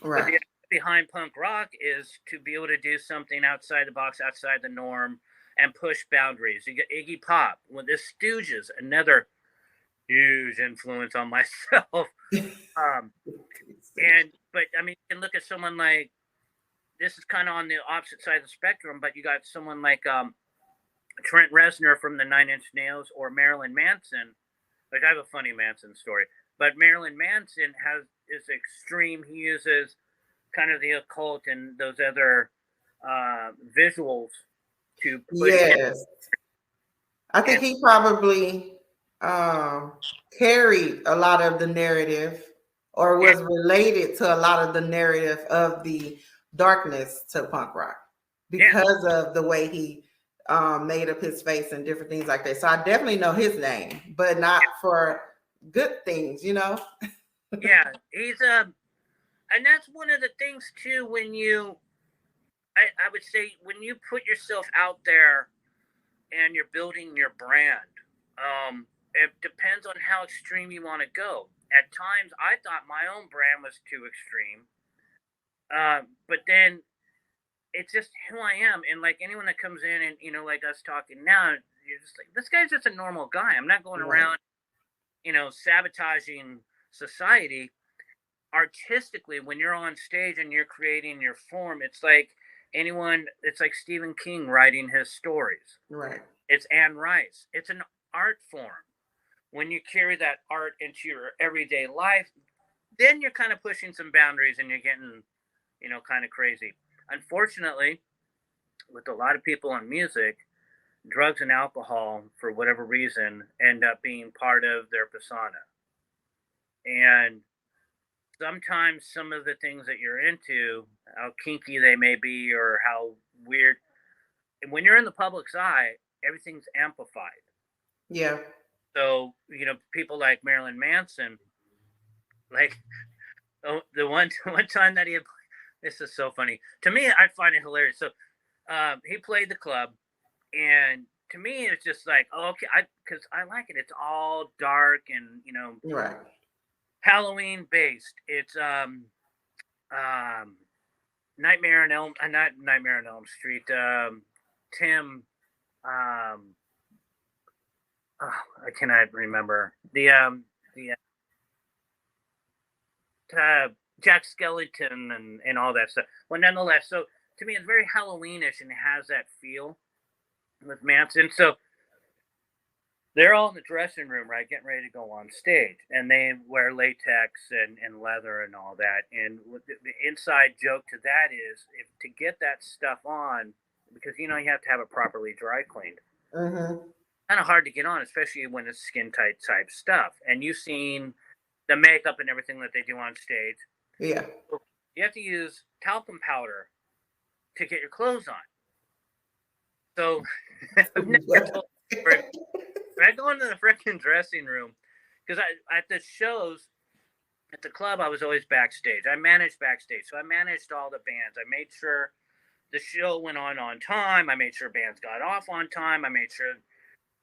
S2: But the
S1: Right.
S2: idea behind punk rock is to be able to do something outside the box, outside the norm, and push boundaries. You get Iggy Pop with the Stooges, another huge influence on myself. Um, but I mean, you can look at someone like, this is kind of on the opposite side of the spectrum, but you got someone like Trent Reznor from the Nine Inch Nails, or Marilyn Manson. Like, I have a funny Manson story, but Marilyn Manson is extreme. He uses kind of the occult and those other visuals to push it.
S1: Yes. I think
S2: And
S1: he probably um, carried a lot of the narrative, or
S2: yeah,
S1: was related to a lot of the narrative of the darkness to punk rock,
S2: yeah,
S1: because of the way he made up his face and different things like that. So I definitely know his name, but not for good things,
S2: yeah. He's and that's one of the things too. When I would say, when you put yourself out there and you're building your brand, it depends on how extreme you want to go. At times, I thought my own brand was too extreme, but then it's just who I am. And like anyone that comes in and, like us talking now, you're just like, this guy's just a normal guy. I'm not going
S1: Right.
S2: around, sabotaging society. Artistically, when you're on stage and you're creating your form, it's like Stephen King writing his stories.
S1: Right.
S2: It's Anne Rice. It's an art form. When you carry that art into your everyday life, then you're kind of pushing some boundaries and you're getting, kind of crazy. Unfortunately, with a lot of people in music, drugs and alcohol, for whatever reason, end up being part of their persona. And sometimes some of the things that you're into, how kinky they may be or how weird, when you're in the public's eye, everything's amplified.
S1: Yeah.
S2: So, people like Marilyn Manson, like, the one time that this is so funny. To me, I find it hilarious. So, he played the club, and to me, it's just like, oh, okay, because I like it. It's all dark and
S1: Right.
S2: Halloween based. It's Nightmare on Elm, not Nightmare on Elm Street. Tim, um, oh, I cannot remember the Jack Skellington and all that stuff. Well, nonetheless, so to me, it's very Halloweenish and it has that feel with Manson. So they're all in the dressing room, right, getting ready to go on stage, and they wear latex and leather and all that. And the inside joke to that is, if to get that stuff on, because you have to have it properly dry cleaned.
S1: Mm-hmm.
S2: Kind of hard to get on, especially when it's skin tight type stuff. And you've seen the makeup and everything that they do on stage.
S1: Yeah.
S2: You have to use talcum powder to get your clothes on. So I've never told. I go into the freaking dressing room because at the shows at the club I was always backstage. I managed backstage, so I managed all the bands. I made sure the show went on time. I made sure bands got off on time. I made sure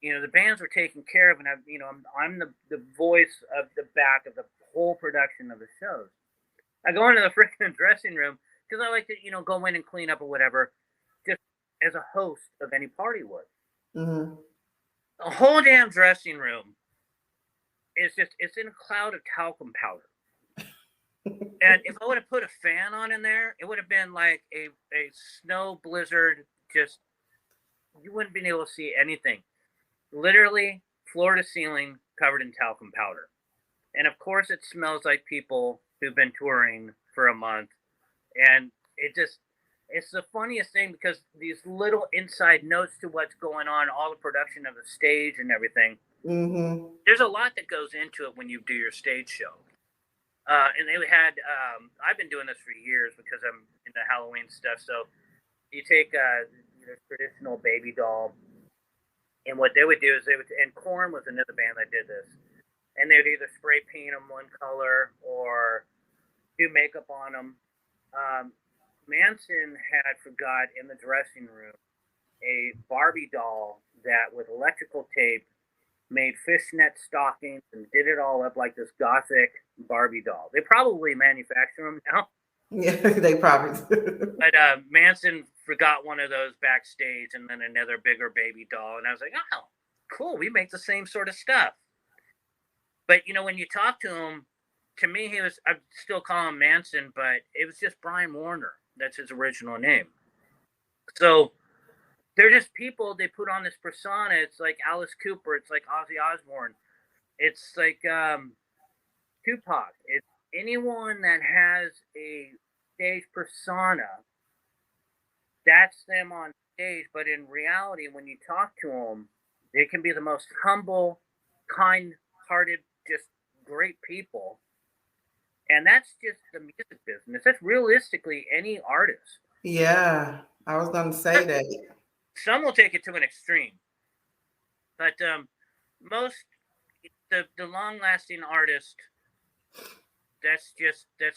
S2: the bands were taken care of, and I'm the voice of the back of the whole production of the shows. I go into the freaking dressing room because I like to go in and clean up or whatever, just as a host of any party would.
S1: Mm-hmm.
S2: The whole damn dressing room it's in a cloud of talcum powder. And if I would have put a fan on in there, it would have been like a snow blizzard. Just, you wouldn't been able to see anything. Literally floor to ceiling covered in talcum powder. And of course it smells like people who've been touring for a month. And it's the funniest thing because these little inside notes to what's going on, all the production of the stage and everything.
S1: Mm-hmm.
S2: There's a lot that goes into it when you do your stage show. And they had, I've been doing this for years because I'm into Halloween stuff. So you take the traditional baby doll, and what they would do is and Korn was another band that did this, and they would either spray paint them one color or do makeup on them. Manson had forgot in the dressing room a Barbie doll that with electrical tape made fishnet stockings and did it all up like this gothic Barbie doll. They probably manufacture them now.
S1: Yeah, they probably do.
S2: But Manson forgot one of those backstage, and then another bigger baby doll. And I was like, oh, cool. We make the same sort of stuff. But, when you talk to him, to me, I still call him Manson, but it was just Brian Warner. That's his original name. So they're just people, they put on this persona. It's like Alice Cooper. It's like Ozzy Osbourne. It's like Tupac. It's anyone that has a stage persona, that's them on stage. But in reality, when you talk to them, they can be the most humble, kind-hearted, just great people. And that's just the music business. That's realistically any artist.
S1: Yeah, I was going to say that.
S2: Some will take it to an extreme. But most, the long-lasting artist, that's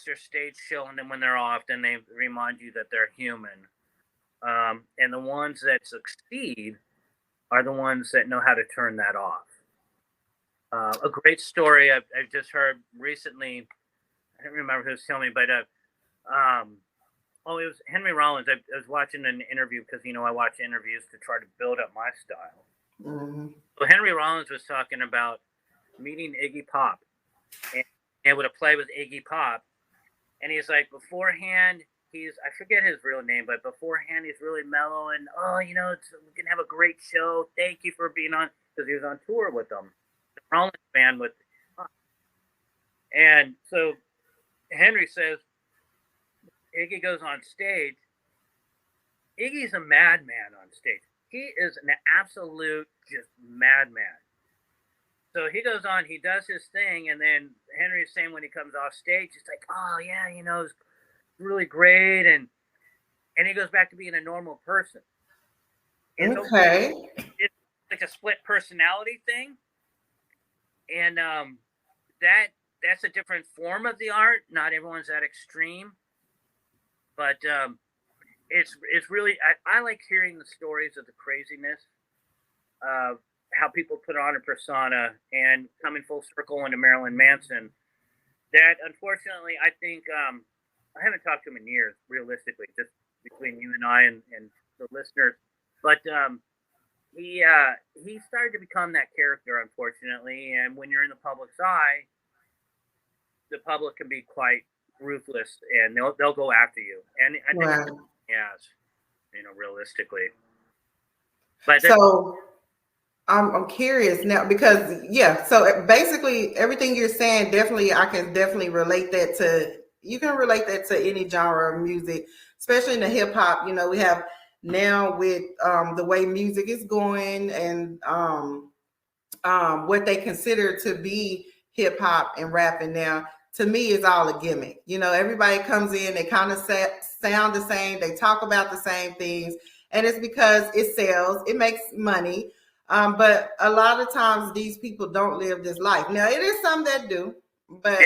S2: their stage show. And then when they're off, then they remind you that they're human. And the ones that succeed are the ones that know how to turn that off. A great story I've just heard recently, I don't remember who was telling me, but it was Henry Rollins. I was watching an interview because I watch interviews to try to build up my style.
S1: Mm-hmm.
S2: So Henry Rollins was talking about meeting Iggy Pop and able to play with Iggy Pop, and he's like, beforehand I forget his real name, but beforehand he's really mellow and we can have a great show. Thank you for being on, because he was on tour with them, the Rollins band with Pop. And so Henry says, Iggy goes on stage. Iggy's a madman on stage. He is an absolute just madman. So he goes on, he does his thing, and then Henry's saying when he comes off stage, it's like, oh yeah, it's really great, and he goes back to being a normal person. And
S1: okay.
S2: So it's like a split personality thing, and that's a different form of the art. Not everyone's that extreme, but it's really I like hearing the stories of the craziness of how people put on a persona, and coming full circle into Marilyn Manson. That unfortunately, I think I haven't talked to him in years, realistically, just between you and I and the listeners. But he started to become that character, unfortunately. And when you're in the public's eye, the public can be quite ruthless, and they'll go after you. And I think yes, realistically. But
S1: so I'm curious now because yeah, so basically everything you're saying definitely I can definitely relate that to you can relate that to any genre of music, especially in the hip hop. You know, we have now with the way music is going and what they consider to be hip hop and rapping now, to me, is all a gimmick. You know, everybody comes in, they kind of sound the same, they talk about the same things, and it's because it sells, it makes money. But a lot of times, these people don't live this life. Now, it is some that do, but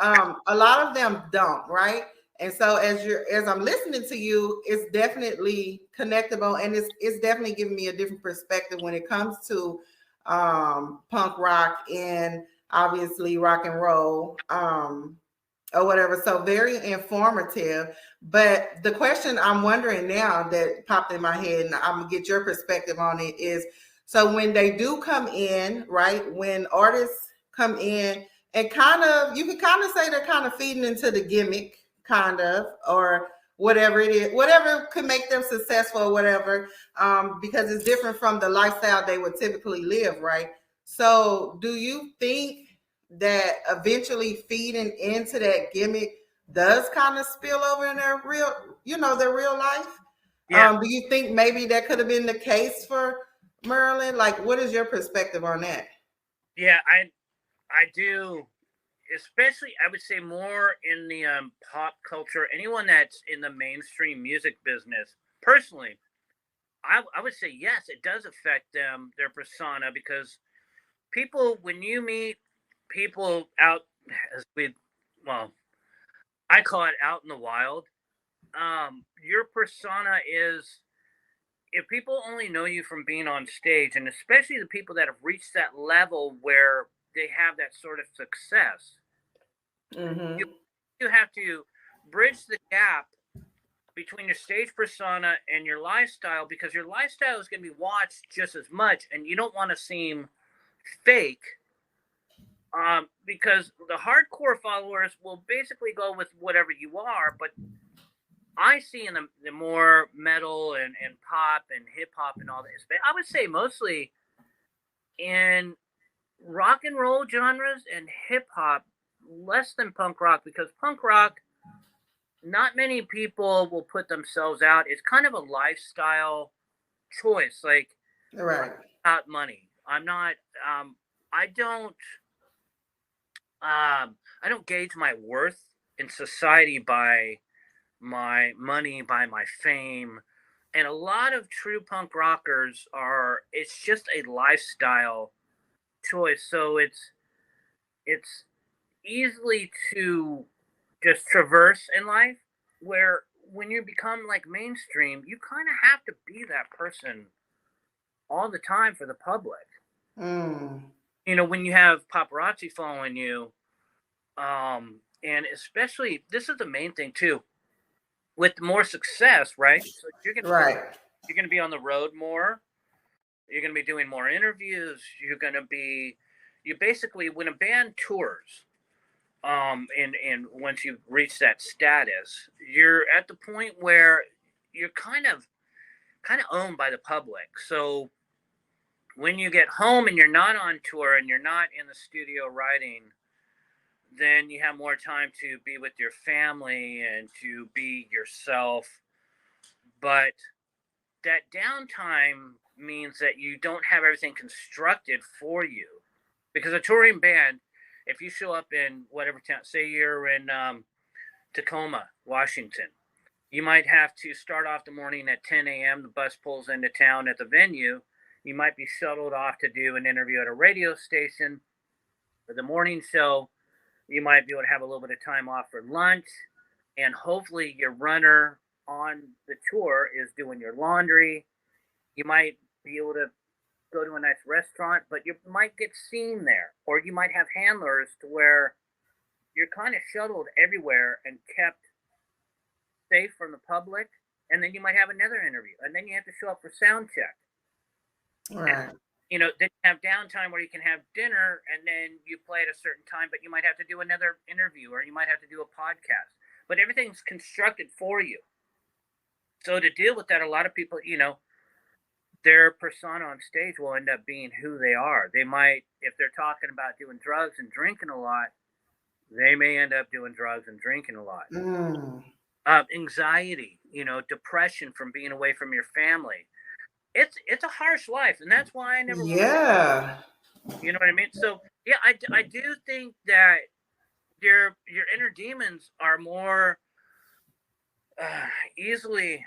S2: Yeah,
S1: a lot of them don't, right? And so, as I'm listening to you, it's definitely connectable, and it's definitely giving me a different perspective when it comes to punk rock and obviously rock and roll or whatever. So very informative. But the question I'm wondering now that popped in my head, and I'm gonna get your perspective on it, is so when they do come in, right? When artists come in and kind of, you can kind of say they're kind of feeding into the gimmick, kind of, or whatever it is, whatever could make them successful, or whatever, because it's different from the lifestyle they would typically live, right? So, do you think that eventually feeding into that gimmick does kind of spill over in their real, their real life?
S2: yeah,
S1: Do you think maybe that could have been the case for Merlin? Like, what is your perspective on that?
S2: yeah. I do, especially I would say more in the pop culture. Anyone that's in the mainstream music business, personally, I would say yes, it does affect them, their persona, because people, when you meet people out, as we, well, I call it out in the wild, your persona is, if people only know you from being on stage, and especially the people that have reached that level where they have that sort of success, you,
S1: Mm-hmm.
S2: you have to bridge the gap between your stage persona and your lifestyle, because your lifestyle is going to be watched just as much, and you don't want to seem fake, because the hardcore followers will basically go with whatever you are. But I see in the more metal and pop and hip hop and all this, I would say mostly in rock and roll genres and hip hop, less than punk rock, because punk rock, not many people will put themselves out. It's kind of a lifestyle choice. Like,
S1: Right.
S2: not money. I'm not. Um, I don't. I don't gauge my worth in society by my money, by my fame. And a lot of true punk rockers are. It's just a lifestyle choice. So it's easily to just traverse in life, where when you become like mainstream, you kind of have to be that person all the time for the public.
S1: Mm.
S2: When you have paparazzi following you, and especially, this is the main thing too, with more success, right? So
S1: Right.
S2: you're gonna be on the road more. You're gonna be doing more interviews. You basically, when a band tours, and once you reach that status, you're at the point where you're kind of owned by the public. So when you get home and you're not on tour and you're not in the studio writing, then you have more time to be with your family and to be yourself. But that downtime means that you don't have everything constructed for you. Because a touring band, if you show up in whatever town, say you're in Tacoma, Washington, you might have to start off the morning at 10 a.m. The bus pulls into town at the venue. You might be shuttled off to do an interview at a radio station for the morning show. You might be able to have a little bit of time off for lunch. And hopefully, your runner on the tour is doing your laundry. You might be able to go to a nice restaurant, but you might get seen there. Or you might have handlers to where you're kind of shuttled everywhere and kept safe from the public. And then you might have another interview. And then you have to show up for sound check. And,
S1: Right.
S2: then you have downtime where you can have dinner and then you play at a certain time, but you might have to do another interview or you might have to do a podcast. But everything's constructed for you. So to deal with that, a lot of people, their persona on stage will end up being who they are. They might, if they're talking about doing drugs and drinking a lot, they may end up doing drugs and drinking a lot.
S1: Mm.
S2: Anxiety, depression from being away from your family. It's a harsh life, and that's why I never want to.
S1: Yeah.
S2: You know what I mean? So yeah, I do think that your inner demons are more easily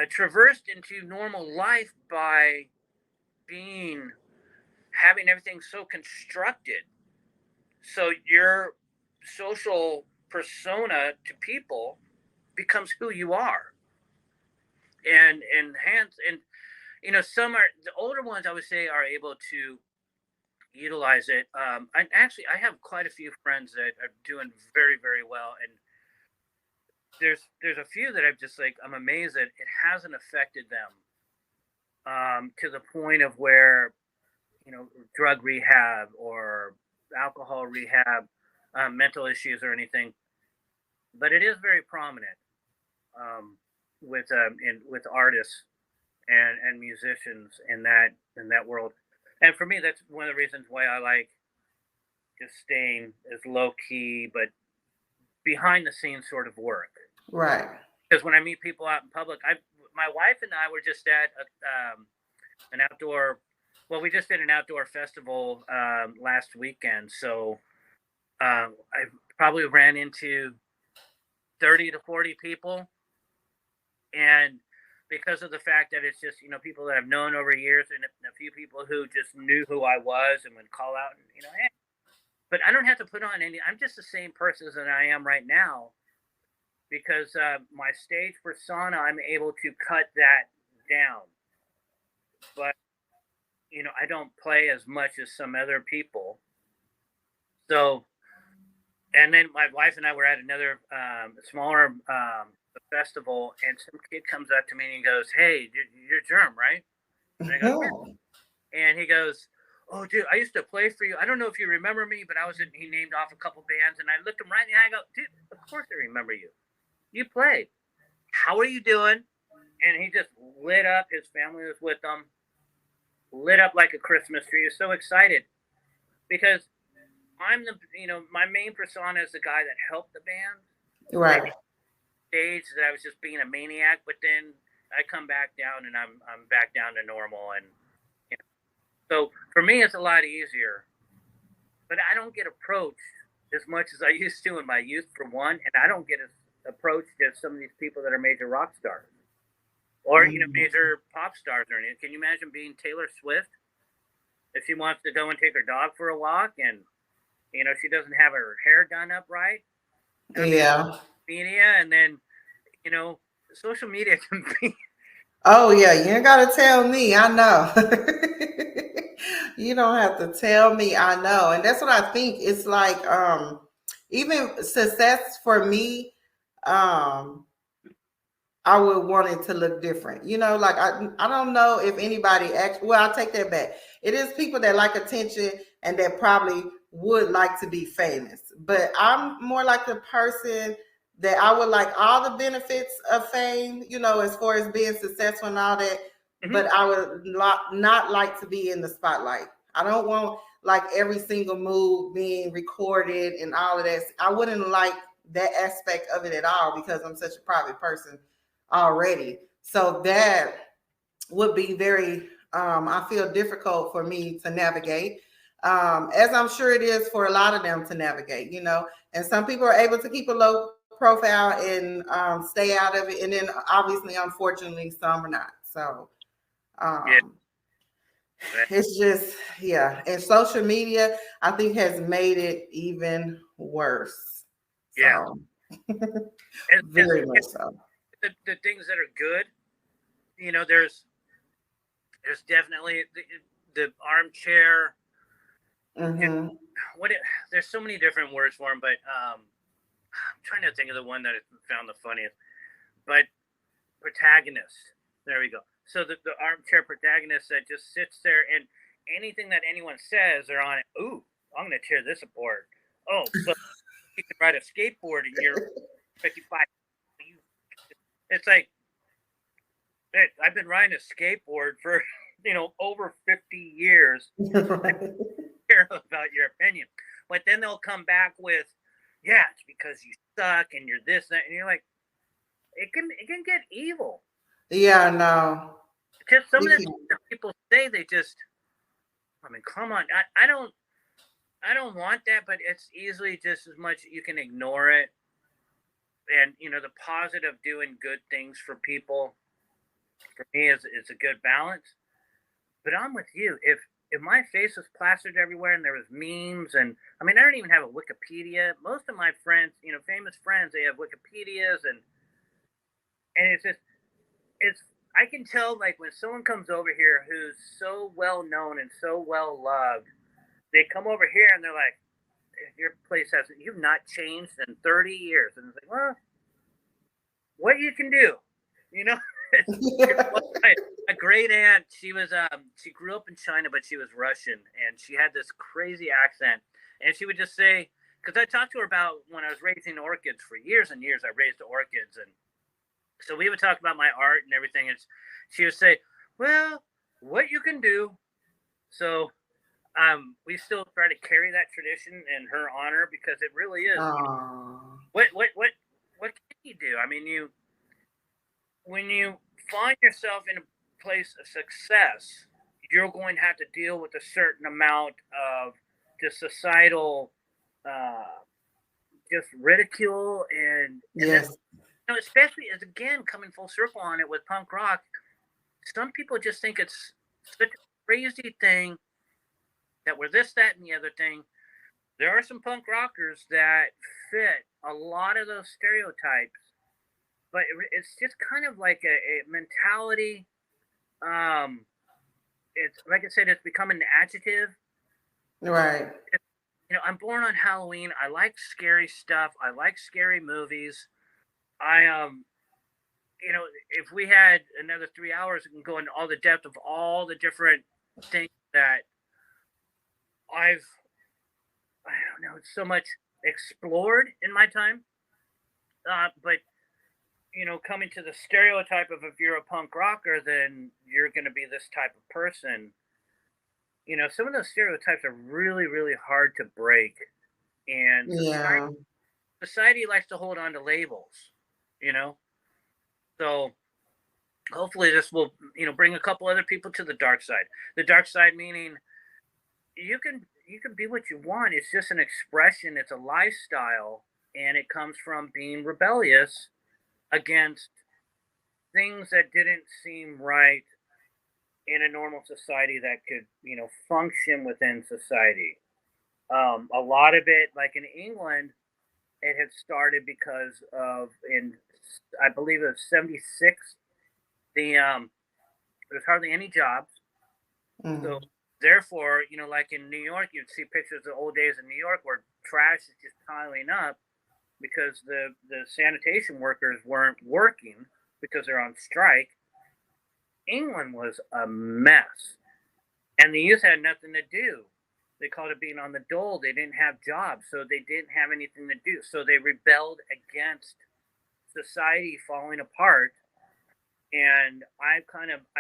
S2: traversed into normal life by having everything so constructed. So your social persona to people becomes who you are, and hence, and some are the older ones, I would say, are able to utilize it. I have quite a few friends that are doing very, very well, and there's a few that I'm amazed that it hasn't affected them to the point of where drug rehab or alcohol rehab, mental issues or anything. But it is very prominent um, with artists and musicians in that world. And for me, that's one of the reasons why I like just staying as low key, but behind the scenes sort of work.
S1: Right.
S2: Because when I meet people out in public, my wife and I were just at an outdoor. Well, we just did an outdoor festival last weekend, so I probably ran into 30 to 40 people, and because of the fact that it's just people that I've known over years, and a few people who just knew who I was and would call out, and hey. But I don't have to put on any. I'm just the same person that I am right now, because my stage persona, I'm able to cut that down. But I don't play as much as some other people. So, and then my wife and I were at another smaller festival, and some kid comes up to me and goes, "Hey, you're Germ, right?" And I go, "Yeah." And he goes, "Oh, dude, I used to play for you. I don't know if you remember me, but he named off a couple bands." And I looked him right in the eye. I go, "Dude, of course I remember you. You played. How are you doing?" And he just lit up. His family was with him. Lit up like a Christmas tree. He was so excited because I'm my main persona is the guy that helped the band.
S1: Right.
S2: Maybe stage that I was just being a maniac, but then I come back down and I'm back down to normal. And so for me, it's a lot easier. But I don't get approached as much as I used to in my youth, for one, and I don't get as approached as some of these people that are major rock stars or major pop stars or anything. Can you imagine being Taylor Swift if she wants to go and take her dog for a walk and she doesn't have her hair done up right?
S1: Yeah.
S2: Media, and then social media can be.
S1: Oh yeah, you ain't gotta tell me. I know. You don't have to tell me. I know, and that's what I think. It's like even success for me. I would want it to look different. Like I don't know if anybody actually, well, I'll take that back. It is people that like attention and that probably would like to be famous. But I'm more like the person that I would like all the benefits of fame, as far as being successful and all that. Mm-hmm. But I would not like to be in the spotlight. I don't want like every single move being recorded and all of that. I wouldn't like that aspect of it at all because I'm such a private person already. So that would be very, I feel difficult for me to navigate, as I'm sure it is for a lot of them to navigate, and some people are able to keep a low profile and stay out of it. And then obviously, unfortunately, some are not. So it's just, yeah. And social media, I think, has made it even worse.
S2: Yeah.
S1: So, very much so.
S2: The things that are good, there's definitely the armchair.
S1: Mm-hmm.
S2: There's so many different words for them, but I'm trying to think of the one that I found the funniest. But protagonist, there we go. So the armchair protagonist that just sits there, and anything that anyone says, they're on it. Ooh, I'm going to tear this apart. Oh, so you can ride a skateboard and you're 55. It's like, I've been riding a skateboard for over 50 years. I don't care about your opinion, but then they'll come back with, yeah, it's because you suck and you're this that, and you're like, it can get evil.
S1: Yeah, no.
S2: Just some of
S1: You
S2: the
S1: can't.
S2: things that people say, they just, I mean, come on, I don't want that, but it's easily just as much you can ignore it, and the positive doing good things for people for me is a good balance. But I'm with you. If my face was plastered everywhere and there was memes, and I mean, I don't even have a Wikipedia. Most of my friends, famous friends, they have Wikipedias, and it's just it's I can tell, like, when someone comes over here who's so well known and so well loved, they come over here and they're like, your place hasn't, you've not changed in 30 years. And it's like, well, what you can do, you know? A great aunt, she grew up in China, but she was Russian, and she had this crazy accent. And she would just say, because I talked to her about when I was raising orchids for years and years, I raised orchids. And so we would talk about my art and everything. And she would say, well, what you can do. So we still try to carry that tradition in her honor, because it really is. What can you do? I mean, when you find yourself in a place of success, you're going to have to deal with a certain amount of just societal, just ridicule, and
S1: Yes.
S2: then, especially as, again, coming full circle on it with punk rock, some people just think it's such a crazy thing that we're this, that, and the other thing. There are some punk rockers that fit a lot of those stereotypes, but it's just kind of like a mentality. It's like I said, it's become an adjective.
S1: Right.
S2: I'm born on Halloween. I like scary stuff. I like scary movies. I if we had another 3 hours, we can go into all the depth of all the different things that I don't know, so much explored in my time. But coming to the stereotype of, if you're a punk rocker, then you're going to be this type of person. Some of those stereotypes are really, really hard to break, and
S1: Yeah.
S2: society likes to hold on to labels. You know, so hopefully this will bring a couple other people to the dark side. The dark side meaning you can be what you want. It's just an expression. It's a lifestyle, and it comes from being rebellious against things that didn't seem right in a normal society that could, function within society. A lot of it, like in England, it had started because of, I believe it was '76. There's hardly any jobs, so therefore, like in New York, you'd see pictures of old days in New York where trash is just piling up because the sanitation workers weren't working because they're on strike. England was a mess, and the youth had nothing to do. They called it being on the dole. They didn't have jobs, so they didn't have anything to do. So they rebelled against society falling apart. And I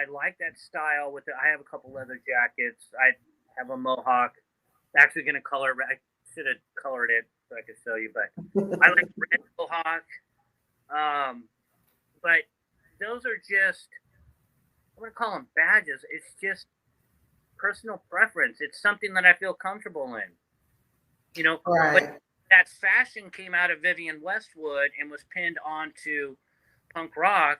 S2: like that style. I have a couple leather jackets. I have a mohawk. Actually, going to color. I should have colored it so I could show you, but I like red mohawk. But those are just, I'm going to call them badges. It's just personal preference. It's something that I feel comfortable in.
S1: Right.
S2: But that fashion came out of Vivienne Westwood and was pinned onto punk rock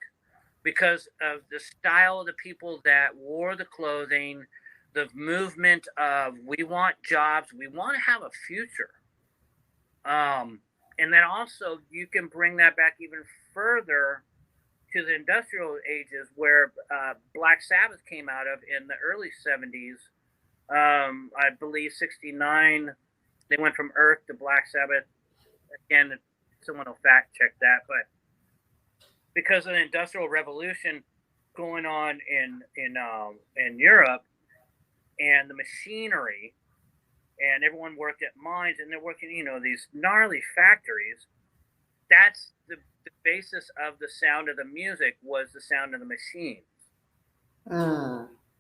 S2: because of the style of the people that wore the clothing, the movement of, we want jobs, we want to have a future. And then also you can bring that back even further to the industrial ages, where Black Sabbath came out of in the early '70s. I believe '69, they went from Earth to Black Sabbath. Again, someone will fact check that, but because of the Industrial Revolution going on in Europe, and the machinery, and everyone worked at mines, and they're working, these gnarly factories. That's the basis of the sound of the music was the sound of the machines.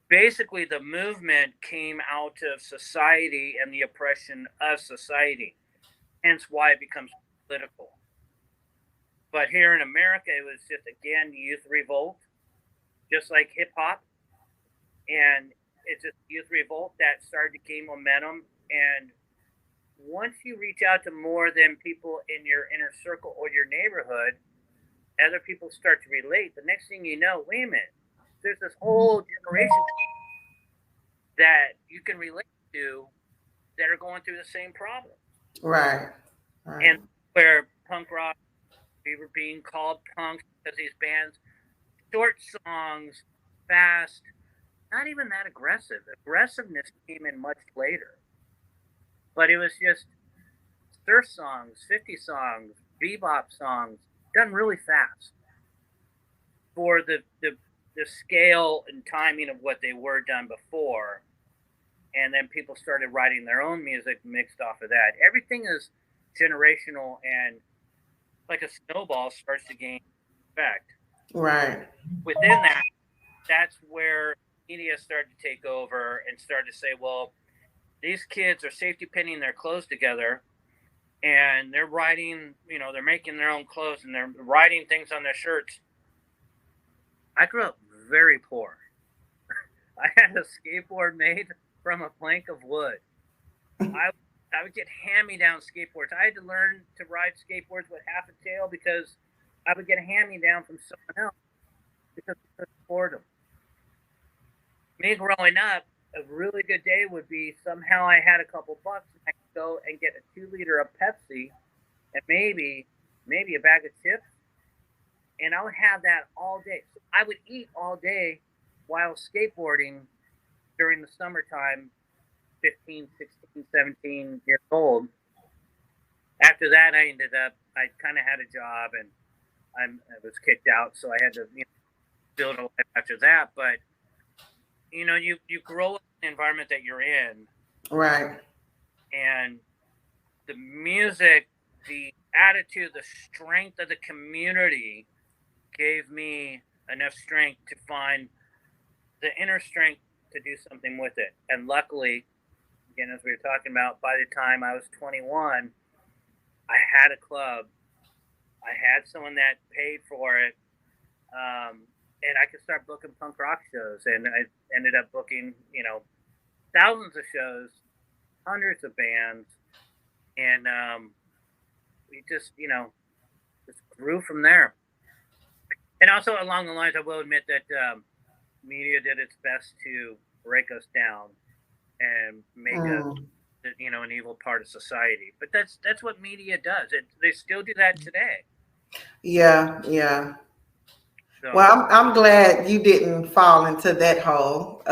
S2: Basically, the movement came out of society and the oppression of society, hence why it becomes political. But here in America, it was just, again, youth revolt, just like hip hop. And it's a youth revolt that started to gain momentum. And once you reach out to more than people in your inner circle or your neighborhood, other people start to relate. The next thing you know, wait a minute, there's this whole generation that you can relate to that are going through the same problem.
S1: Right.
S2: And where punk rock, we were being called punks because these bands, short songs, fast, not even that aggressive. Aggressiveness came in much later. But it was just surf songs, 50 songs, bebop songs, done really fast for the scale and timing of what they were done before. And then people started writing their own music mixed off of that. Everything is generational, and like a snowball starts to gain effect.
S1: Right.
S2: Within that, that's where media started to take over and started to say, well, these kids are safety pinning their clothes together, and they're writing, they're making their own clothes, and they're writing things on their shirts. I grew up very poor. I had a skateboard made from a plank of wood. I would get hand-me-down skateboards. I had to learn to ride skateboards with half a tail because I would get a hand-me-down from someone else because I couldn't afford them. Me growing up, a really good day would be somehow I had a couple bucks and I could go and get a 2-liter of Pepsi and maybe a bag of chips, and I would have that all day. So I would eat all day while skateboarding during the summertime, 15, 16, 17 years old. After that, I kind of had a job, and I was kicked out, so I had to build a life after that. But you grow up in the environment that you're in,
S1: right?
S2: And the music, the attitude, the strength of the community gave me enough strength to find the inner strength to do something with it. And luckily, again, as we were talking about, by the time I was 21, I had a club. I had someone that paid for it. And I could start booking punk rock shows. And I ended up booking, thousands of shows, hundreds of bands. And we just grew from there. And also along the lines, I will admit that media did its best to break us down and make us, an evil part of society. But that's what media does. They still do that today.
S1: Yeah. So, well, I'm glad you didn't fall into that hole.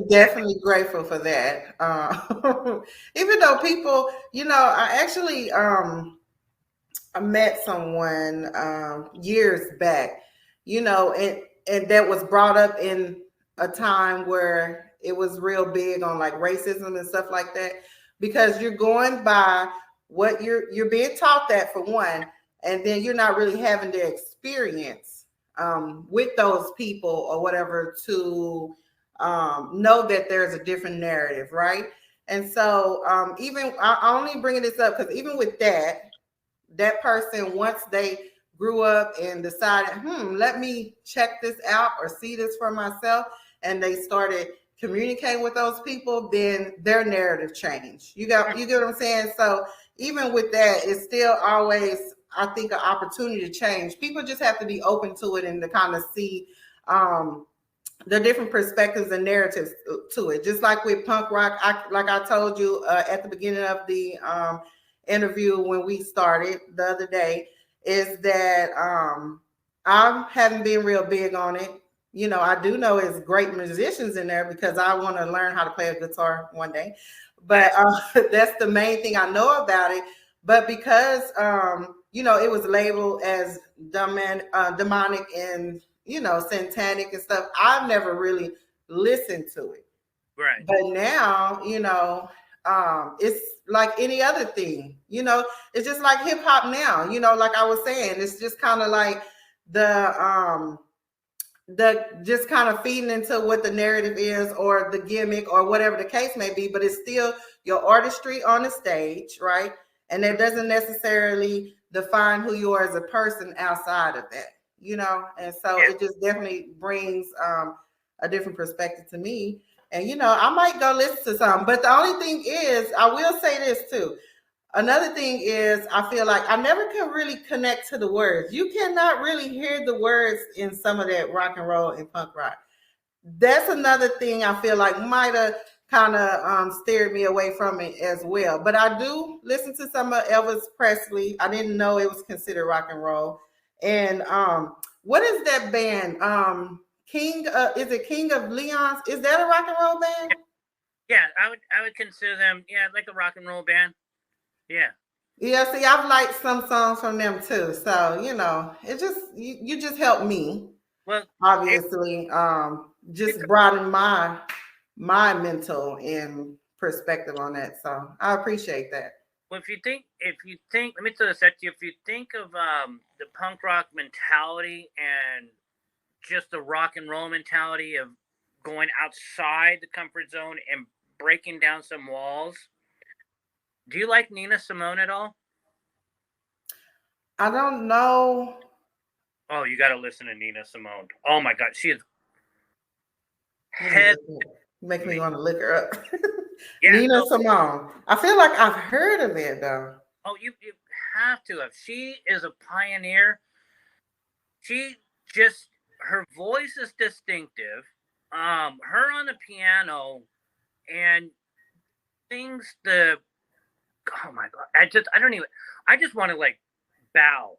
S1: Definitely grateful for that. Even though people, I actually I met someone years back, and that was brought up in a time where it was real big on like racism and stuff like that, because you're going by what you're being taught, that for one, and then you're not really having the experience with those people or whatever to know that there's a different narrative, right? And so even I only bringing this up because even with that person, once they grew up and decided, let me check this out or see this for myself, and they started communicating with those people, then their narrative changed. You get what I'm saying? So even with that, it's still always, I think, an opportunity to change. People just have to be open to it and to kind of see the different perspectives and narratives to it. Just like with punk rock, like I told you at the beginning of the interview when we started the other day, is that I haven't been real big on it. I do know it's great musicians in there because I want to learn how to play a guitar one day. But that's the main thing I know about it. But because, it was labeled as demonic and, satanic and stuff, I've never really listened to it.
S2: Right.
S1: But now, it's like any other thing. You know, it's just like hip hop now. You know, like I was saying, it's just kind of like the just kind of feeding into what the narrative is or the gimmick or whatever the case may be, but it's still your artistry on the stage, right? And it doesn't necessarily define who you are as a person outside of that, you know? And so it just definitely brings a different perspective to me. And, you know, I might go listen to some, but the only thing is, I will say this too. Another thing is, I feel like I never can really connect to the words. You cannot really hear the words in some of that rock and roll and punk rock. That's another thing I feel like might have kind of steered me away from it as well. But I do listen to some of Elvis Presley. I didn't know it was considered rock and roll. And what is that band? King, is it King of Leon's? Is that a rock and roll band?
S2: Yeah, I would consider them, like a rock and roll band. Yeah.
S1: Yeah, see, I've liked some songs from them too. So, you know, it just you just helped me.
S2: Well,
S1: obviously, just broaden my mental and perspective on that. So I appreciate that.
S2: Well, if you think, let me throw this at you. If you think of the punk rock mentality and just the rock and roll mentality of going outside the comfort zone and breaking down some walls, do you like Nina Simone at all?
S1: I don't know.
S2: Oh, you got to listen to Nina Simone. Oh my God, she is
S1: Make me want to look her up.
S2: Yeah,
S1: Nina Simone. I feel like I've heard of it though.
S2: Oh, you have to have. She is a pioneer. She just, her voice is distinctive. Her on the piano and things oh my God, I just want to like bow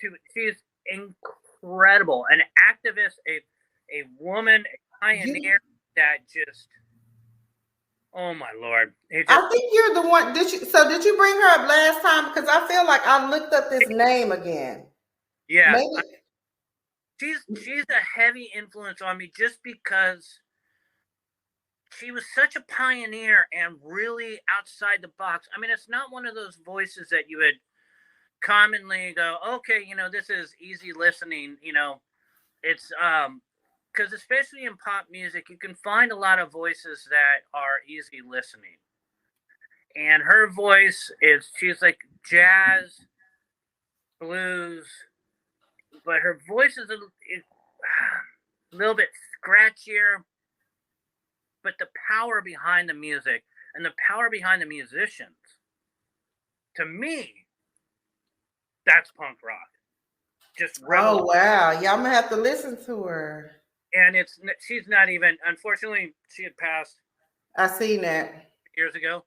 S2: to. She's incredible, an activist, a woman, a pioneer that just. Oh my Lord!
S1: I think you're the one. Did you bring her up last time? Because I feel like I looked up this name again.
S2: Yeah, she's a heavy influence on me just because she was such a pioneer and really outside the box. I mean, it's not one of those voices that you would commonly go, okay, this is easy listening. It's because especially in pop music, you can find a lot of voices that are easy listening. And her voice she's like jazz, blues, but her voice is a little bit scratchier. But the power behind the music and the power behind the musicians, to me, that's punk rock. Just
S1: oh wow, yeah, I'm gonna have to listen to her.
S2: And she's not even. Unfortunately, she had passed.
S1: I seen that
S2: years ago.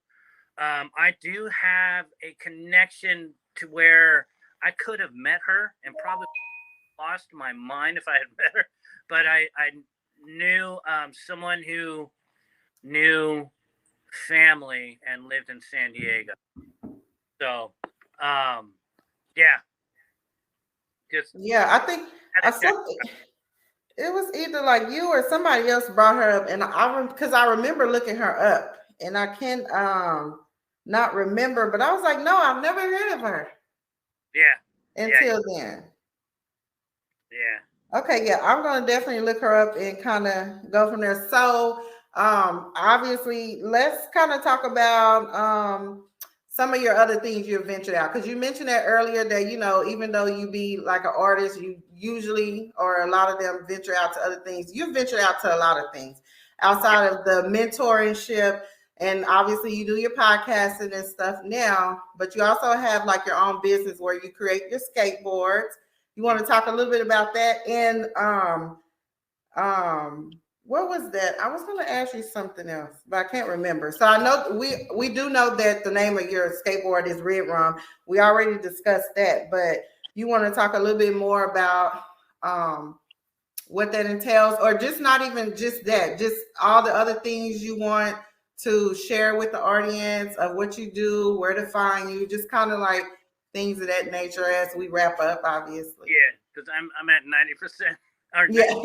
S2: I do have a connection to where I could have met her and probably lost my mind if I had met her. But I knew someone who knew family and lived in San Diego. So, yeah.
S1: I think it was either like you or somebody else brought her up, and because I remember looking her up, and I can not remember, but I was like, no, I've never heard of her.
S2: Yeah.
S1: Until then.
S2: Yeah.
S1: Okay, yeah, I'm gonna definitely look her up and kind of go from there. So, obviously, let's kind of talk about some of your other things you've ventured out, because you mentioned that earlier that even though you be like an artist, you usually, or a lot of them, venture out to other things. You've ventured out to a lot of things outside of the mentorship, and obviously you do your podcasting and stuff now, but you also have like your own business where you create your skateboards. You want to talk a little bit about that? And what was that? I was going to ask you something else, but I can't remember. So I know we do know that the name of your skateboard is Red Rum. We already discussed that, but you want to talk a little bit more about what that entails, or just not even just that, just all the other things you want to share with the audience of what you do, where to find you, just kind of like things of that nature as we wrap up, obviously.
S2: Yeah, because I'm at 90%.
S1: Yeah.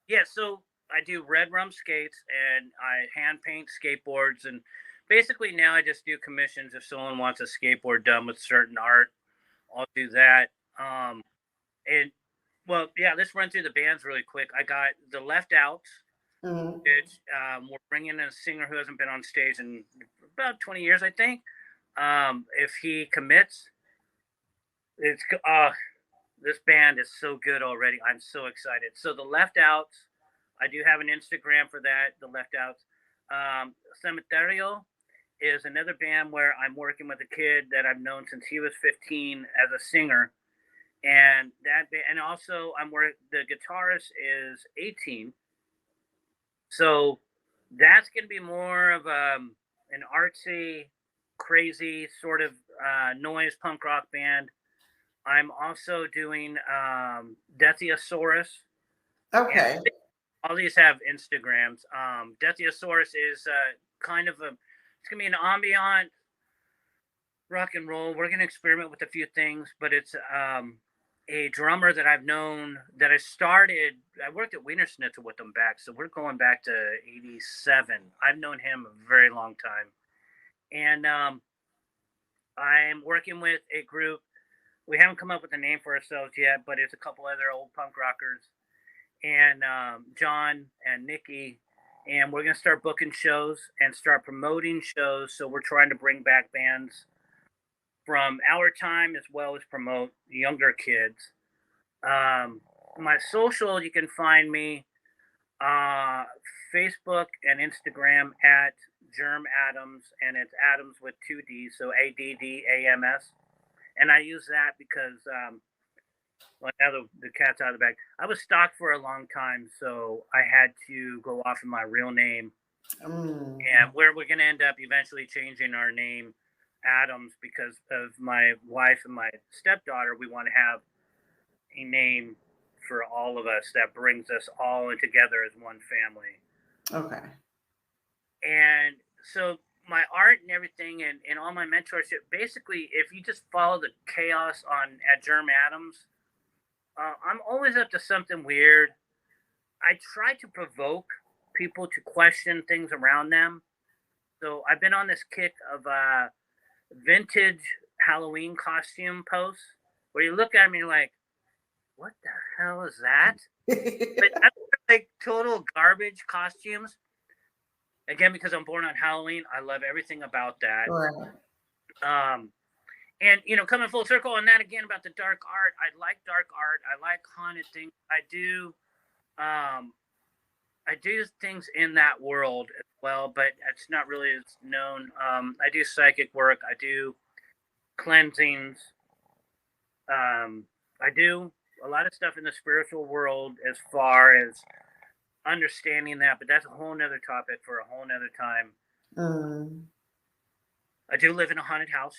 S2: Yeah, so I do red rum skates and I hand paint skateboards, and basically now I just do commissions. If someone wants a skateboard done with certain art, I'll do that. And well, yeah, let's run through the bands really quick. I got the Left Outs,
S1: Mm-hmm.
S2: which we're bringing in a singer who hasn't been on stage in about 20 years, I think. If he commits, it's this band is so good already. I'm so excited. So the Left Outs, I do have an Instagram for that. The Left Outs, Cementerio is another band where I'm working with a kid that I've known since he was 15 as a singer, and and also the guitarist is 18, so that's going to be more of an artsy, crazy sort of noise punk rock band. I'm also doing Deathiosaurus.
S1: Okay.
S2: And all these have Instagrams. Deathiosaurus is kind of it's going to be an ambient rock and roll. We're going to experiment with a few things, but it's a drummer that I've known that I worked at Wiener Schnitzel with them back. So we're going back to 87. I've known him a very long time. And I'm working with a group. We haven't come up with a name for ourselves yet, but it's a couple other old punk rockers and John and Nikki. And we're going to start booking shows and start promoting shows. So we're trying to bring back bands from our time as well as promote younger kids. My social, you can find me Facebook and Instagram at Germ Adams, and it's Adams with 2 D's, so ADDAMS. And I use that because, well, now the cat's out of the bag. I was stalked for a long time, so I had to go off of my real name. And we're going to end up eventually changing our name Adams because of my wife and my stepdaughter. We want to have a name for all of us that brings us all in together as one family.
S1: Okay.
S2: And so my art and everything and all my mentorship, basically, if you just follow the chaos at Germ Adams, I'm always up to something weird. I try to provoke people to question things around them. So I've been on this kick of vintage Halloween costume posts where you look at them and you're like, what the hell is that? But that's like total garbage costumes. Again, because I'm born on Halloween, I love everything about that.
S1: Right.
S2: And coming full circle on that again about the dark art, I like dark art. I like haunted things. I do things in that world as well, but it's not really as known. I do psychic work. I do cleansings. I do a lot of stuff in the spiritual world as far as understanding that, but that's a whole nother topic for a whole nother time. I do live in a haunted house.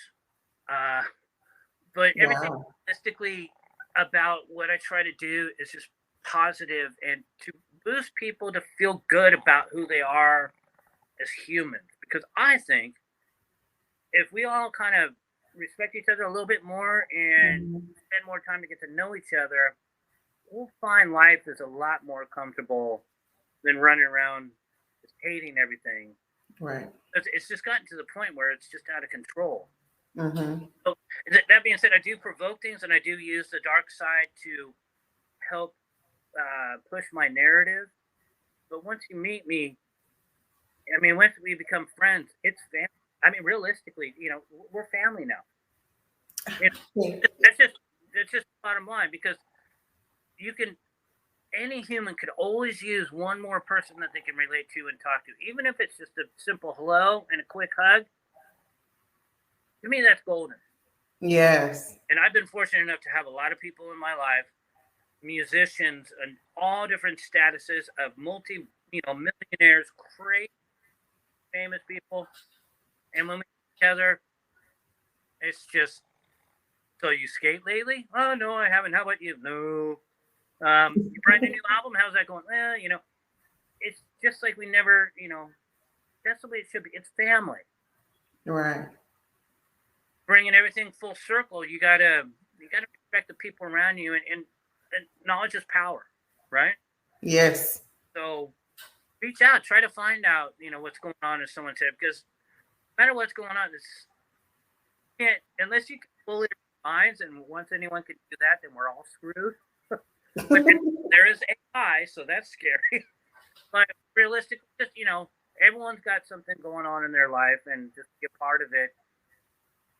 S2: But everything holistically about what I try to do is just positive and to boost people to feel good about who they are as humans. Because I think if we all kind of respect each other a little bit more and spend more time to get to know each other, we'll find life is a lot more comfortable than running around just hating everything.
S1: Right.
S2: It's just gotten to the point where it's just out of control.
S1: Mm-hmm.
S2: So that being said, I do provoke things and I do use the dark side to help push my narrative. But once you meet me, I mean, once we become friends, it's family. I mean, realistically, we're family now. That's just bottom line, because any human could always use one more person that they can relate to and talk to, even if it's just a simple hello and a quick hug. To me, that's golden.
S1: Yes.
S2: And I've been fortunate enough to have a lot of people in my life, musicians and all different statuses of millionaires, crazy famous people. And when we get together, it's just, so you skate lately? Oh, no, I haven't. How about you? No. You write a new album? How's that going? Well, it's just like we never, that's the way it should be. It's family.
S1: Right.
S2: Bringing everything full circle, you gotta respect the people around you, and knowledge is power, right?
S1: Yes.
S2: So reach out, try to find out, what's going on in someone's head, because no matter what's going on, unless you can bully their minds, and once anyone can do that, then we're all screwed. But there is AI, so that's scary. But realistically, just, everyone's got something going on in their life, and just be a part of it.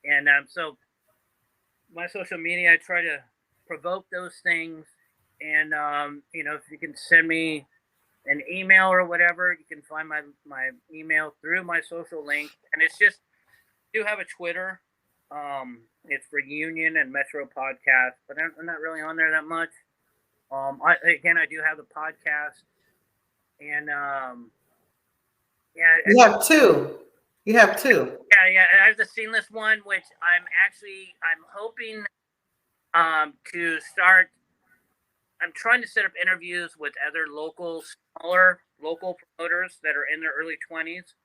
S2: And so my social media, I try to provoke those things. And, if you can send me an email or whatever, you can find my email through my social link. And it's just, I do have a Twitter. It's for Union and Metro Podcast, but I'm not really on there that much. I do have the podcast, and
S1: you have two. You have two.
S2: Yeah. I have the Seamless one, which I'm hoping to start. I'm trying to set up interviews with other smaller local promoters that are in their early 20s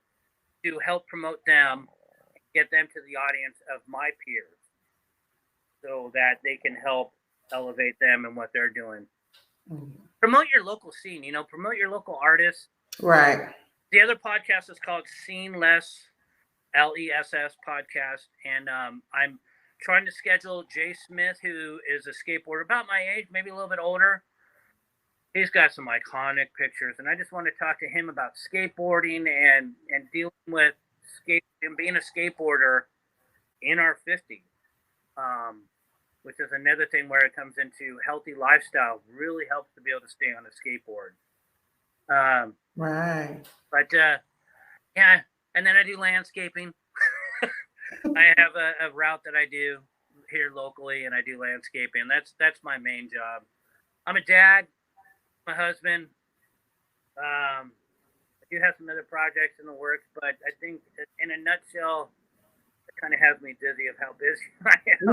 S2: to help promote them, get them to the audience of my peers, so that they can help elevate them and what they're doing. Mm-hmm. Promote your local scene, promote your local artists.
S1: Right.
S2: The other podcast is called Scene Less, LESS podcast. And I'm trying to schedule Jay Smith, who is a skateboarder about my age, maybe a little bit older. He's got some iconic pictures, and I just want to talk to him about skateboarding and dealing with and being a skateboarder in our 50s. Which is another thing where it comes into healthy lifestyle, really helps to be able to stay on a skateboard.
S1: Right.
S2: But yeah, and then I do landscaping. I have a route that I do here locally, and I do landscaping. That's my main job. I'm a dad, my husband. I do have some other projects in the works, but I think in a nutshell, kind of has me dizzy of how busy I am.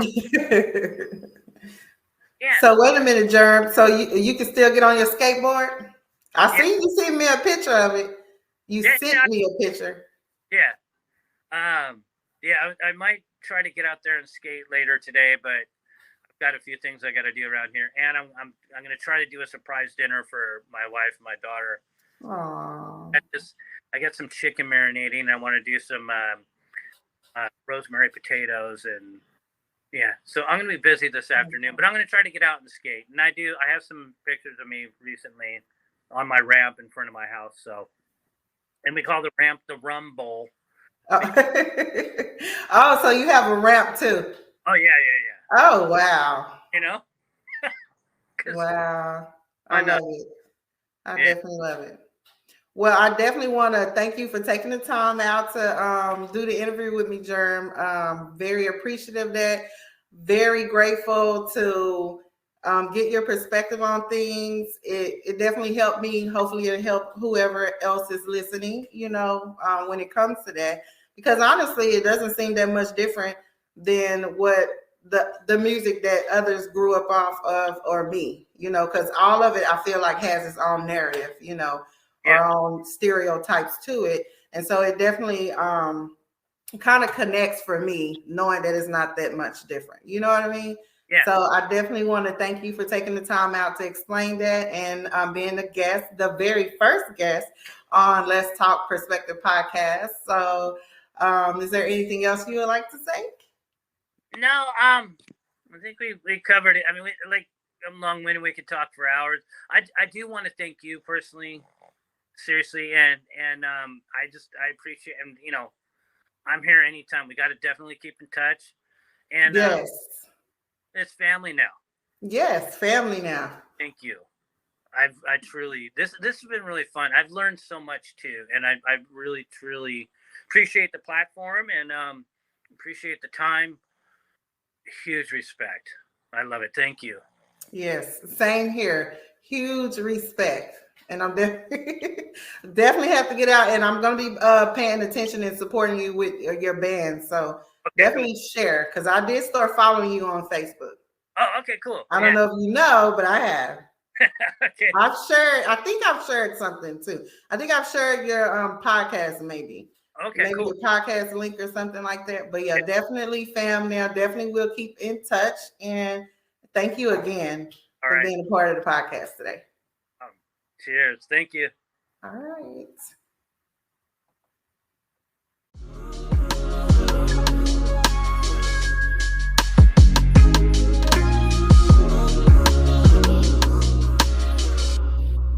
S2: Yeah.
S1: So wait a minute, Germ. So you can still get on your skateboard? I see you sent me a picture of it. You sent me a picture.
S2: Yeah. I might try to get out there and skate later today, but I've got a few things I got to do around here, and I'm going to try to do a surprise dinner for my wife and my daughter.
S1: Aww.
S2: I got some chicken marinating. I want to do some rosemary potatoes, and so I'm going to be busy this afternoon, but I'm going to try to get out and skate. And I have some pictures of me recently on my ramp in front of my house. So, and we call the ramp the Rum Bowl.
S1: Oh, so you have a ramp too?
S2: Oh yeah.
S1: Oh wow. Wow. I love it. I definitely love it. Well, I definitely want to thank you for taking the time out to do the interview with me, Germ. Very appreciative of that. Very grateful to get your perspective on things. It definitely helped me. Hopefully it'll help whoever else is listening, when it comes to that. Because honestly, it doesn't seem that much different than what the music that others grew up off of, or me, because all of it I feel like has its own narrative, our own stereotypes to it. And so it definitely kind of connects for me, knowing that it's not that much different. You know what I mean? Yeah. So I definitely want to thank you for taking the time out to explain that, and being the very first guest on Let's Talk Perspective podcast. So is there anything else you would like to say?
S2: No, I think we covered it. I mean, I'm long-winded. We could talk for hours. I do want to thank you personally, seriously, and I appreciate, and I'm here anytime. We got to definitely keep in touch, and
S1: yes,
S2: it's family now.
S1: Yes, family now.
S2: Thank you. I truly this has been really fun. I've learned so much too, and I really truly appreciate the platform and appreciate the time. Huge respect. I love it. Thank you.
S1: Yes, same here. Huge respect. And I'm definitely have to get out, and I'm going to be paying attention and supporting you with your band. So definitely share, because I did start following you on Facebook.
S2: Oh, okay, cool.
S1: I don't know if you know, but I have.
S2: Okay.
S1: I think I've shared something too. I think I've shared your podcast maybe.
S2: Okay,
S1: maybe
S2: cool.
S1: Your podcast link or something like that. But yeah, definitely family. I definitely will keep in touch. And thank you again for being a part of the podcast today.
S2: Cheers. Thank you.
S1: All right.